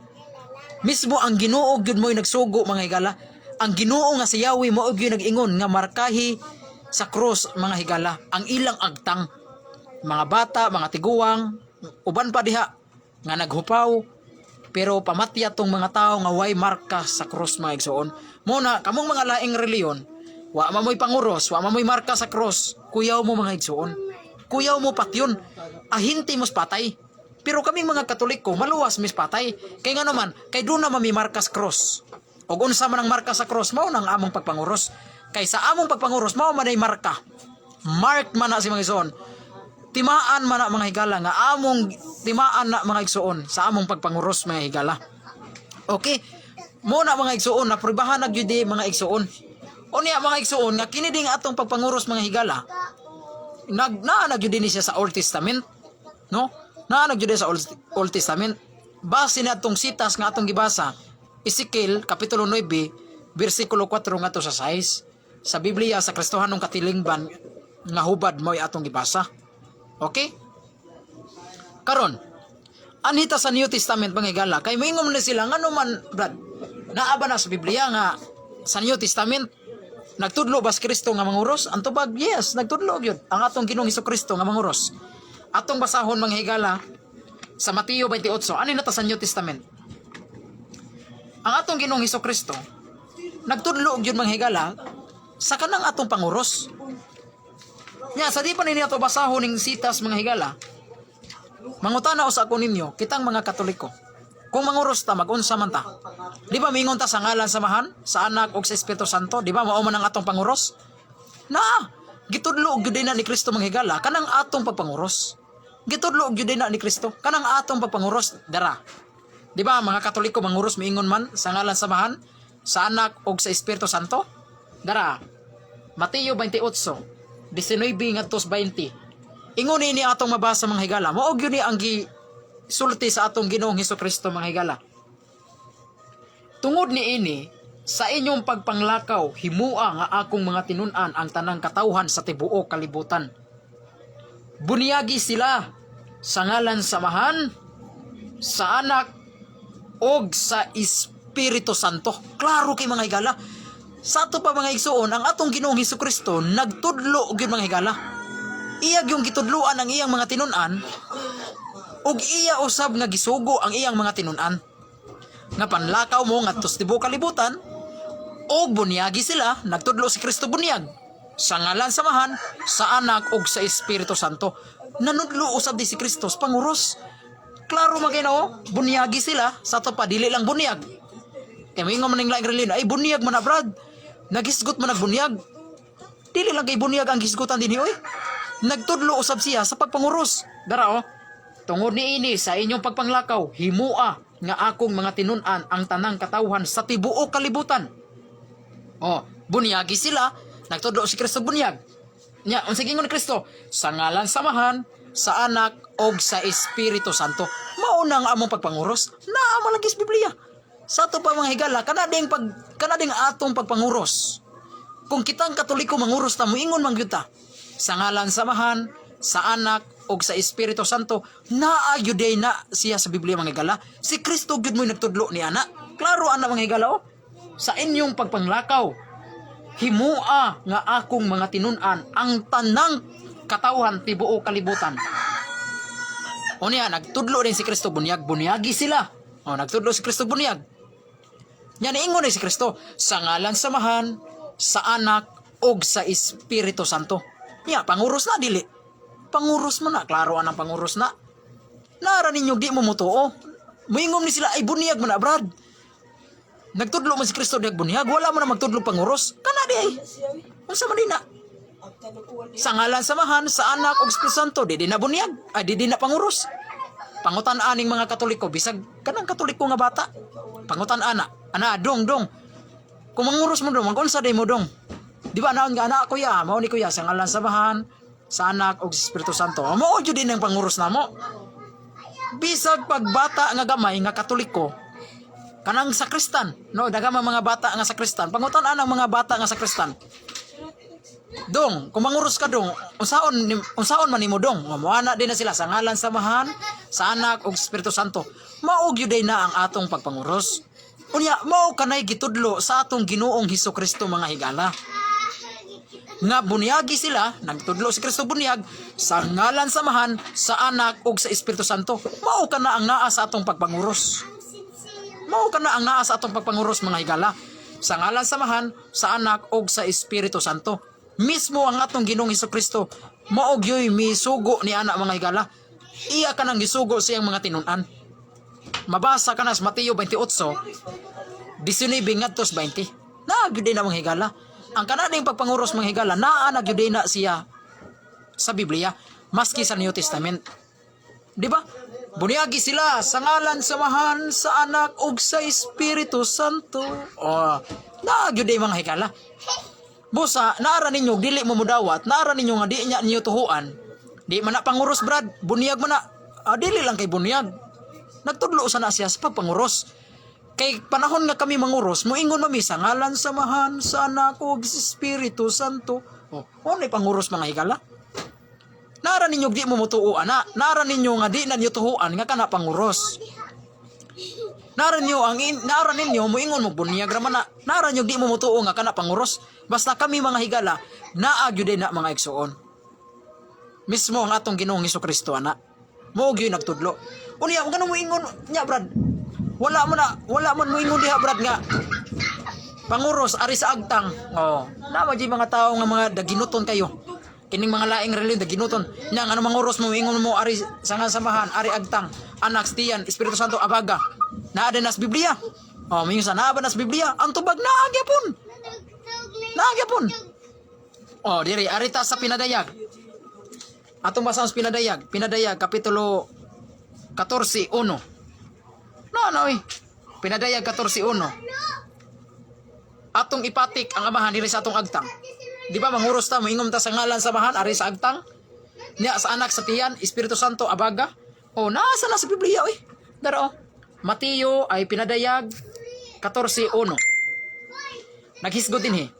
Mismo ang Ginoo gyud mo'y nagsugo mga higala. Ang Ginoo nga si Yahweh mao gyud nag-ingon nga markahi sa cross mga higala ang ilang agtang. Mga bata, mga tiguwang, uban pa diha nga naghupaw pero pamatya tong mga tao nga way marka sa cross mga igsoon. Muna kamong mga laing reliyon, wa mamoy panguros, wa mamoy marka sa cross, kuyaw mo mga igsoon. Kuyaw mo patyon, ahinti mos patay. Pero kaming mga Katoliko maluwas mis patay. Kay nga naman, kay doon na mamimarka sa cross. Og unsa man ang marka sa cross, mao nang among pagpanguros. Kay sa among pagpanguros mao man ay marka. Mark man na si mga igsoon. Timaan man na mga higala nga among timaan na mga igsoon sa among pagpanguros mga higala. Okay? Muna mga igsoon na pribahan na gyud mga igsoon. Unya mga igsoon nga kini ding atong pagpanguros mga higala. Naanag gyud siya sa Old Testament, no? Naanag gyud sa Old Testament. Base na atong sitas nga atong gibasa, Ezekiel kapitulo 9, bersikulo 4 ngadto sa 6. Sa Biblia sa Kristohanong Katilingban nga hubad mo'y atong gibasa. Okay? Karon, anhita sa New Testament mga higala, kay moingon na sila ngano man brad, naa ba na sa Biblia nga sa New Testament nagtudlo ba si Kristo nga manguros? Ang tubag, yes, nagtudlo gyud ang atong Ginoong Hesukristo nga manguros. Atong basahon mga higala sa Mateo 28, ani na ta sa New Testament. Ang atong Ginoong Hesukristo nagtudlo gyud mga higala sa kanang atong panguros. Nya sa di pa ninyo ato basahon ning sitas mga higala, mangutana usa ko ninyo, kitang mga Katoliko. Kung manguros ta, mag-unsa man ta? Di ba mingon ta sa ngalan samahan, sa Anak ug sa Espiritu Santo? Di ba mao man ang atong panguros? Gitudlo gyud na ni Kristo mga higala kanang atong pagpanguros. Gitudlo gyud na ni Kristo kanang atong pagpanguros dara. Di ba mga Katoliko manguros miingon man sa ngalan samahan, sa Anak ug sa Espiritu Santo? Dara. Mateo 28 19 ngadto 20. Ingon ni atong mabasa mga higala. Mao gyud ni ang sulti sa atong Ginoong Hesukristo mga higala. Tungod ni ini, sa inyong pagpanglakaw himua nga akong mga tinun-an ang tanang katawhan sa tibuok kalibutan. Bunyagi sila sa ngalan samahan, sa Anak og sa Espiritu Santo. Klaro kay mga higala. Sa ato pa mga igsoon, ang atong Ginoong Hesukristo nagtudlo og mga higala. Iyag yung gitudloan ang iyang mga tinun-an ug iya usab nga gisugo ang iyang mga tinun-an. Nga panlakaw mo ngadto sa tibuok kalibutan og bunyagi sila, nagtudlo si Kristo bunyag sa ngalan samahan, sa Anak ug sa Espiritu Santo. Nanudlo usab di si Kristo panguros. Klaro man Ginoo, bunyagi sila sa ato pa dili lang bunyag. Kaya mingon man ning laing reliyon, ay bunyag man na brad. Nagisgot man nagbunyag. Dili lang kay bunyag ang gisgutan dinhi oy. Nagtudlo usab siya sa pagpanguros. Dara tungod ni ini sa inyong pagpanglakaw, himua nga akong mga tinun-an ang tanang katawhan sa tibuok kalibutan. Bunyagi sila, nagtudlo si Kristo bunyag. Nya, unsay gingon ni Kristo? Sa ngalan samahan, sa Anak og sa Espiritu Santo. Mao na nga among pagpanguros. Naa malagis Biblia. Sa ato pa mga higala, kanading atong pagpanguros. Kung kitang Katoliko manguros ta, moingon man gyud ta. Sa ngalan samahan, sa Anak ug sa Espiritu Santo, naayuday na siya sa Biblia mga higala. Si Kristo gyud mo'y nagtudlo ni ana. klaro ana mga higala oh. Sa inyong pagpanglakaw himua nga akong mga tinun-an ang tanang katawhan tibuo kalibutan. Unya nagtudlo din si Kristo bunyagi sila. Oh, nagtudlo si Kristo bunyag. Nya niingon ni si Kristo sa ngalan samahan, sa anak ug sa Espiritu Santo. Nya panguros na dili. Panguros man na, klaro anang panguros na. Nara ninyo di mo mutuo. Moingon ni sila ay bunyag man na brad. Nagtudlo man si Kristo diag bunyag, wala mo na magtudlo panguros. Kana di ay. Unsa man dina? Sa ngalan samahan, sa anak ug Espiritu Santo, di na bunyag, ay di na panguros. Pangutan aning mga Katoliko bisag kanang Katoliko nga bata. Pangutan ana dong. Kung manguros mo dong, mag-unsa day mo dong. Di ba naon nga anak kuya, mao ni kuya sa ngalan samahan, sa anak ug Espiritu Santo. Mao jud din ang panguros namo. Bisag pagbata nga gamay nga Katoliko, kanang sakristan, no, dagama mga bata nga sakristan. Pangutan-an ang mga bata nga sakristan. Dong, kung manguros ka dong, unsaon man nimo dong? Mamuana din na sila sa ngalan samahan, sa anak ug Espiritu Santo. Mao gyud na ang atong pagpanguros. Unya, mao kanay gitudlo sa atong Ginoong Hesukristo mga higala. Nga bunyagi sila, nagtudlo si Kristo bunyag sa ngalan samahan, sa anak ug sa Espiritu Santo. Mao kana ang naa sa atong pagpanguros. Mao kana ang naa sa atong pagpanguros mga higala. Sa ngalan samahan, sa anak ug sa Espiritu Santo. Mismo ang atong Ginoong Hesukristo mao gyoy misugo ni ana mga higala. Iya kanang gisugo sa iyang mga tinun-an. Mabasa kana sa Mateo 28 19 ngadtos 20. Na gyud na mga higala. Ang kanading pagpanguros mga higala naa na gyud na siya sa Biblia maski sa New Testament. Di ba? Bunyagi sila sa ngalan samahan, sa anak ug sa Espiritu Santo. Oh, na gyud mga higala. Busa, naara ninyo, dili mo mudawat, naara ninyo nga di niya ninyo tuhuan. Di man na panguros, brad. Bunyag man na. Dili lang kay bunyag. Nagtudlo sana siya sa pagpanguros. Kay panahon nga kami manguros, moingon mami sa ngalan samahan, sa anak ug sa Espiritu Santo. Oh, ano panguros mga higala? Naara ninyo di mo mutuuan na. Naara ninyo nga di na ninyo tuhuan nga kana panguros. Naara ninyo moingon mo bunyag ra man na. Naara ninyo di mo mutuo nga kana panguros. Basta kami mga higala, naagyo din na mga igsuon. Mismo ang atong Ginoong Hesukristo ana. Mo gyud nagtudlo. Unya, ganun mo ingon nya brad. Wala man mo ingon diha brad nga. Panguros ari sa agtang. Oh, nama di mga tao nga mga daginuton kayo. Kining mga laing reliyon daginuton. Nya ano manguros mo ingon mo ari sa samahan, ari agtang, anak tiyan, Espiritu Santo abaga. Naa din nas Biblia. Oh, minsan naa ba nas Biblia? Ang tubag naa gyapon. Nagyapon. Oh, diri arita sa pinadayag. Atong basahon sa pinadayag. Pinadayag kapitulo 14:1. Pinadayag 14:1. Atong ipatik ang amahan diri sa atong agtang. Di ba manguros ta moingom ta sa ngalan samahan ari sa agtang? Nya sa anak sa tiyan, Espiritu Santo abaga. Oh, nasa na sa Biblia oy. Daro. Mateo ay pinadayag 14:1. Naghisgot din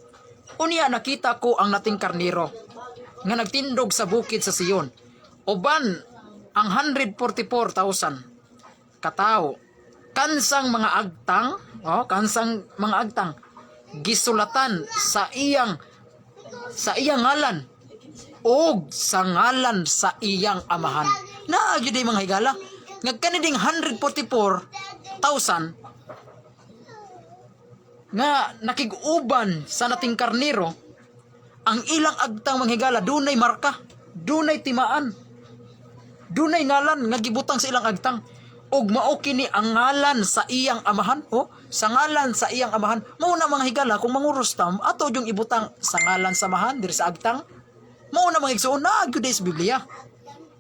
Unya nakita ko ang nating karnero nga nagtindog sa bukid sa Sion. Uban ang 144,000 katao. Kansang mga agtang, gisulatan sa iyang ngalan o sa ngalan sa iyang amahan. Naagyo day mga higala. Ngagkaniding 144,000 nga nakiguban sa nating karnero, ang ilang agtang manghigala dunay marka, dunay timaan, dunay ngalan nga gibutang sa ilang agtang, ug mao kini ang ngalan sa iyang amahan. Sa ngalan sa iyang amahan. Mao na mga higala kung manguros tam ato yung ibutang sa ngalan sa amahan diri sa agtang. Mao na mga igsuon na gyud sa Biblia.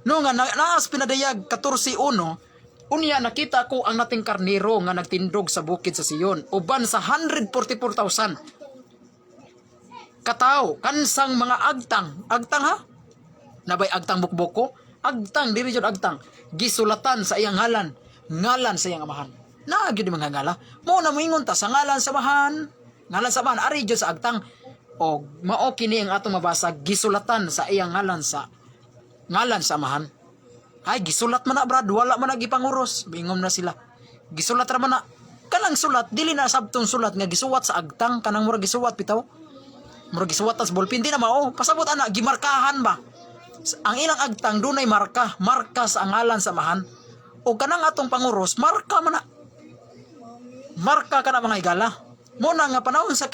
No nga naas pinadayag 14:1. Unya nakita ko ang nating karnero nga nagtindog sa bukid sa Sion, uban sa 144,000 katao, kansang mga agtang ha? Nabay agtang bukboko, agtang diri jud agtang, gisulatan sa iyang ngalan sa iyang amahan. Naagyo di mga ngala. Mo na moingon ta sa ngalan sa amahan, ari jud sa agtang. O mao kini ang atong mabasa, gisulatan sa iyang ngalan sa amahan. Ay, gisulat man na brad, wala man na gipanguros. Bingom na sila. Gisulat ra man na. kanang sulat dili na sabtong sulat nga gisuwat sa agtang kanang murag gisuwat bitaw. Murag gisuwat tas ballpen di na mao. Pasabot ana gimarkahan ba. Ang ilang agtang dunay marka sa ngalan samahan. O kanang atong panguros marka man na. Marka kana mga higala. Muna nga panahon sa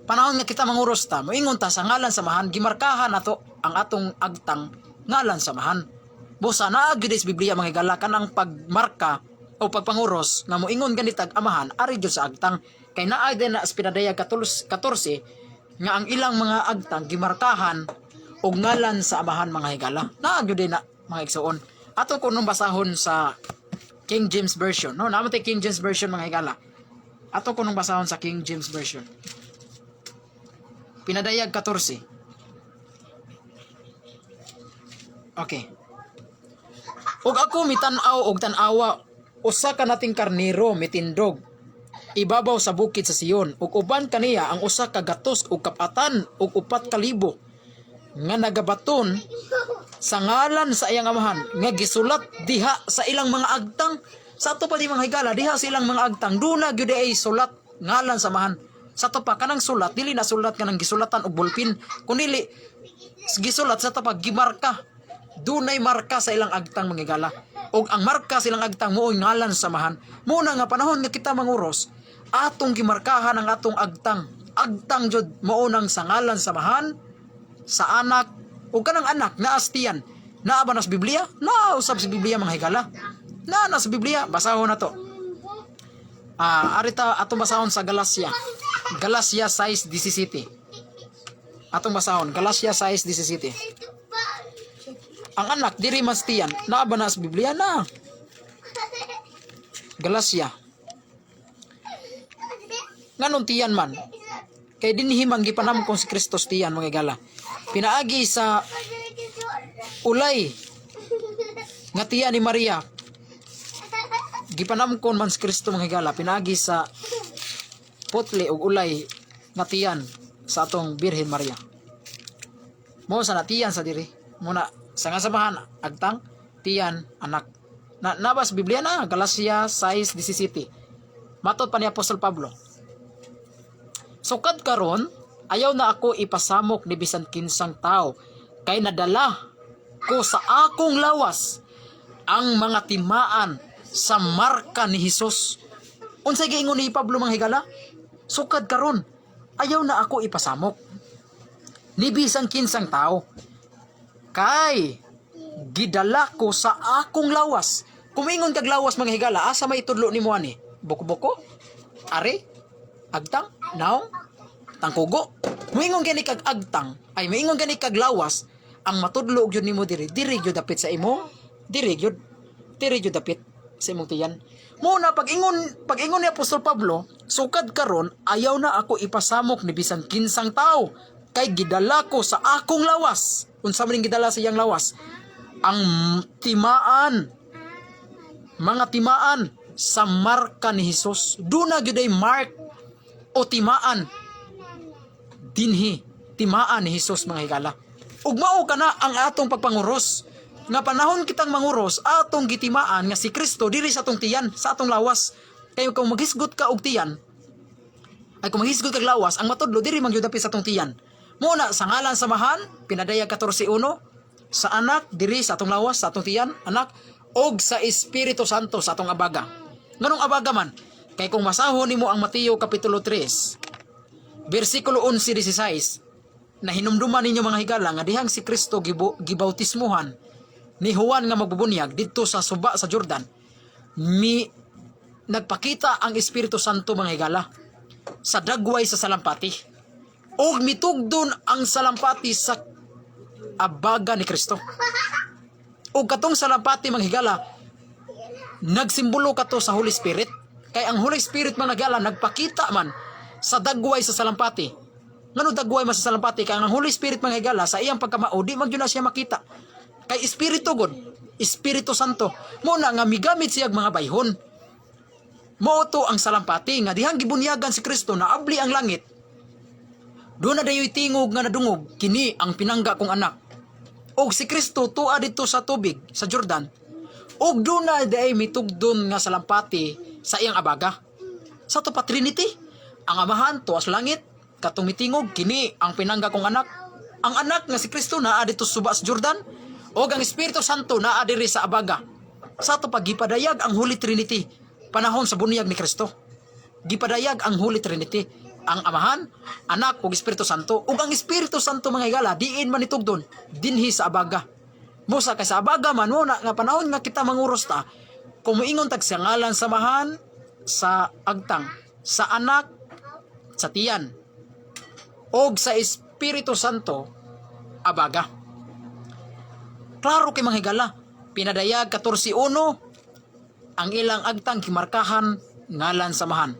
panahon nga kita manguros ta, moingon ta sa ngalan samahan gimarkahan nato ang atong agtang ngalan samahan. Busa naa gyud sa Biblia mga higala kanang pagmarka o pagpanguros nga moingon ganitag amahan ari gyud sa agtang. Kay naa din na Pinadaya 14 nga ang ilang mga agtang gimarkahan og ngalan sa amahan mga higala. Naa gyud na mga igsoon. Ato ko nung basahon sa King James Version, no? Namatay King James Version mga higala. Ato ko nung basahon sa King James Version. Pinadayag 14. Okay. Og ako mitan-aw og tan-awa usa ka nating karnero mitindog ibabaw sa bukid sa Sion ug uban kaniya ang usa ka gatos ug kapatan ug 4,000 nga nagabaton sa ngalan sa iyang amahan nga gisulat diha sa ilang mga agtang. Sa ato pa di mga higala diha sa ilang mga agtang duna gyud ay sulat ngalan sa amahan. Sa ato pa kanang sulat dili na sulat kanang gisulatan og ballpen kundi gisulat sa ato pa gimarka. Dunay marka sa ilang agtang mga higala. Og ang marka sa ilang agtang mooy ngalan sa amahan. Muna nga panahon nga kita manguros atong gimarkahan ang atong agtang. Agtang jud mao nang sa ngalan sa amahan, sa anak o kanang anak na astiyan. Naa ba na sa Biblia? Naa usab sa Biblia mga higala. Naa na sa Biblia. Basahon na to. Arita atong basahon sa Galacia. Galacia 6:17. Atong basahon Galacia 6:17. Ang anak diri mastiyan. Naa ba na sa Biblia? Na. Galacia. Nganong tiyan man? Kay dinhi man gipanamkon si Kristo tiyan mga higala. Pinaagi sa ulay nga tiya ni Maria gipanamkon man si Kristo mga higala pinaagi sa putli ug ulay nga tiyan sa atong Birhen Maria. Mo sa natiyan sa diri muna sa nga samahan agtang tiyan anak na nabas Biblia na Galacia 6:17. Matud pa ni Apostol Pablo. Sukad karon ayaw na ako ipasamok ni bisan kinsang tao kay nadala ko sa akong lawas ang mga timaan sa marka ni Hesus. Unsay giingon ni Pablo mga higala? Sukad karon ayaw na ako ipasamok ni bisan kinsang tao kay gidala ko sa akong lawas. Kumingon kag lawas mga higala, asa may tudlo nimo ani? Buko-buko? Ari? Agtang? Naong? Tangkugo? Moingon gani kag agtang, ay moingon gani kag lawas, ang matudlo gyud nimo diri gyud dapit sa imo, diri gyud dapit sa imong tiyan. Muna pag-ingon ni Apostol Pablo, sukad karon ayaw na ako ipasamok ni bisan kinsang tao kay gidala ko sa akong lawas. Unsa man gidala sa iyang lawas? Ang mga timaan sa marka ni Hesus. Duna gyud ay mark o timaan dinhi timaan ni Hesus mga higala. Ug mao kana ang atong pagpanguros. Nga panahon kitang manguros atong gitimaan nga si Kristo diri sa atong tiyan, sa atong lawas. Kay kung maghisgot ka og tiyan, ay kung maghisgot kag lawas, ang matudlo diri man gyud dapit sa atong tiyan. Muna sa ngalan samahan, Pinadaya 14:1, sa anak diri sa atong lawas, sa atong tiyan, anak og sa Espiritu Santo sa atong abaga. Nganong abaga man? Kay kung masahon nimo ang Mateo kapitulo 3, versikulo 11-16, na hinumduman ninyo mga higala nga dihang si Kristo gibautismuhan ni Juan nga magbubunyag didto sa suba sa Jordan, nagpakita ang Espiritu Santo mga higala sa dagway sa salampati. Og mitugdon ang salampati sa abaga ni Kristo. Og katong salampati mga higala nagsimbolo kato sa Holy Spirit. Kay ang Holy Spirit mga higala nagpakita man sa dagway sa salampati. Ngano dagway man sa salampati? Kay ang Holy Spirit mga higala sa iyang pagkamao di man gyud na siya makita. Kay Espiritu God, Espiritu Santo, muna nga migamit siyag mga bayhon. Mao to ang salampati nga dihang gibunyagan si Kristo na abli ang langit. Doon na dayoy tingog nga nadungog, kini ang pinangga kong anak. Og si Kristo tua dito sa tubig, sa Jordan. Og doon na dayoy mitugdon nga salampati sa iyang abaga. Sa to pa Trinity, ang amahan tuwas langit, katong mitingog kini ang pinangga kong anak. Ang anak nga si Kristo naa dito suba sa Jordan, o ang Espiritu Santo naa diri sa abaga. Sa to pa gipadayag ang Holy Trinity panahon sa bunyag ni Kristo. Gipadayag ang Holy Trinity, ang amahan, anak ug Espiritu Santo, ug ang Espiritu Santo mga higala diin man itugdon dinhi sa abaga. Busa kay sa abaga man mo na nga panahon nga kita manguros ta, kung moingon tag sa ngalan samahan sa agtang, sa anak, sa tiyan, og sa Espiritu Santo abaga. Klaro kay mga higala, pinadayag 14:1 ang ilang agtang kimarkahan ngalan samahan.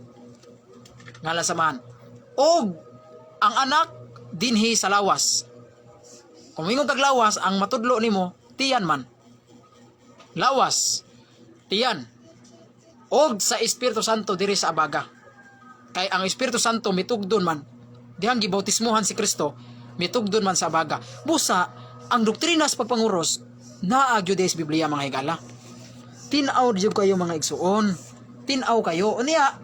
Ngalan samahan. Og ang anak dinhi sa lawas. Kung ingon tag lawas, ang matudlo nimo tiyan man. Lawas, tiyan. Og sa Espiritu Santo diri sa abaga. Kay ang Espiritu Santo mitugdon man, dihang gibautismohan si Kristo, mitugdon man sa abaga. Busa, ang doktrina sa pagpanguros, naagyo sa Biblia mga higala. Tinaw jud kayo mga igsuon. Tinaw kayo. Unya,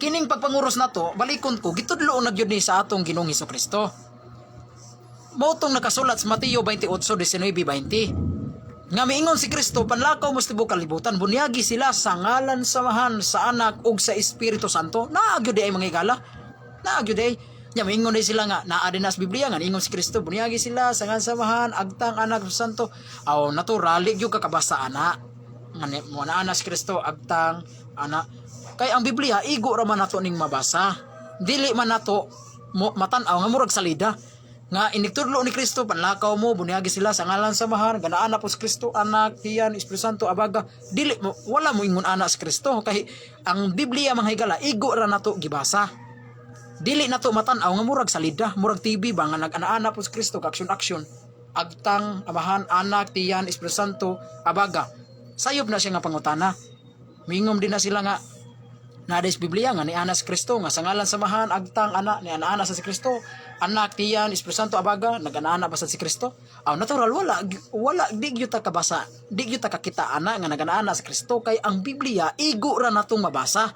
kining pagpanguros na to, balikon ko, gitudlo na gyud ni sa atong Ginoong Hesukristo. Motong nakasulat sa Mateo 28:19-20. Nga miingon si Kristo, panlakaw mo sa tibuok kalibutan, bunyagi sila sa ngalan samahan sa anak ug sa Espiritu Santo. Naagyo di ay mga higala. Naagyo di ay. Nya miingon di sila nga, naa din na sa Biblia nga, ingon si Kristo, bunyagi sila sa ngalan samahan, agtang anak sa Santo. Aw, naturali gyud kakabasa ana. Nga mo na si Kristo, agtang anak. Kay ang Biblia igo ra man nato ning mabasa. Dili man nato matan-aw nga murag salida. Nga inigtudlo ni Kristo panlakaw mo bunyagi sila sa ngalan samahan ganaan na po si Kristo anak tiyan Espiritu Santo abaga. Dili mo wala mo ingon ana si Kristo kay ang Biblia mga higala igo ra nato gibasa. Dili nato matan-aw nga murag salida, murag TV ba nga nag-ana po si Kristo action agtang amahan anak tiyan Espiritu Santo abaga. Sayop na siya nga pangutana. Mingom din na sila nga na des Biblia nga ni Anas Kristo nga sa ngalan samahan agtang anak ni ana sa si Kristo anak tiyan Espiritu Santo abaga nagana ba sa si Kristo. Aw natural wala di gyud ta kabasa di gyud ta kakita ana nga nagana sa Kristo kay ang Biblia igo ra natong mabasa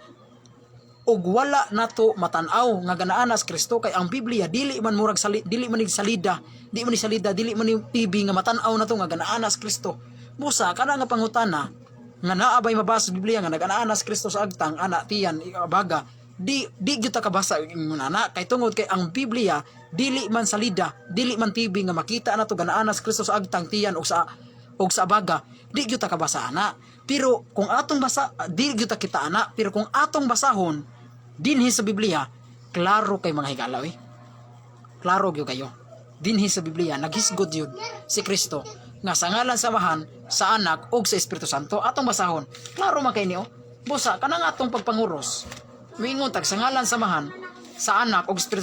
ug wala nato matan-aw nga ganaan sa Kristo kay ang Biblia dili man murag dili man ni salida dili man ni TV nga matan-aw nato nga ganaan sa Kristo. Busa kana nga pangutana nga naabay mabasa sa Biblia nga nag-ana sa Kristo sa agtang anak tiyan abaga di gyud ta kabasa ingon ana kay tungod kay ang Biblia dili man salida dili man TV nga makita nato ganaan sa Kristo sa agtang tiyan og sa abaga di gyud ta kabasa ana. Pero kung atong basa di gyud ta kita ana pero kung atong basahon dinhi sa Biblia klaro kay mga higala klaro gyud kayo dinhi sa Biblia naghisgod yun si Kristo nga sa ngalan samahan sa anak ug sa Espiritu Santo atong basahon. Klaro man kay niyo. Busa kanang atong pagpanguros. Mingon tag sa ngalan samahan sa anak ug Espiritu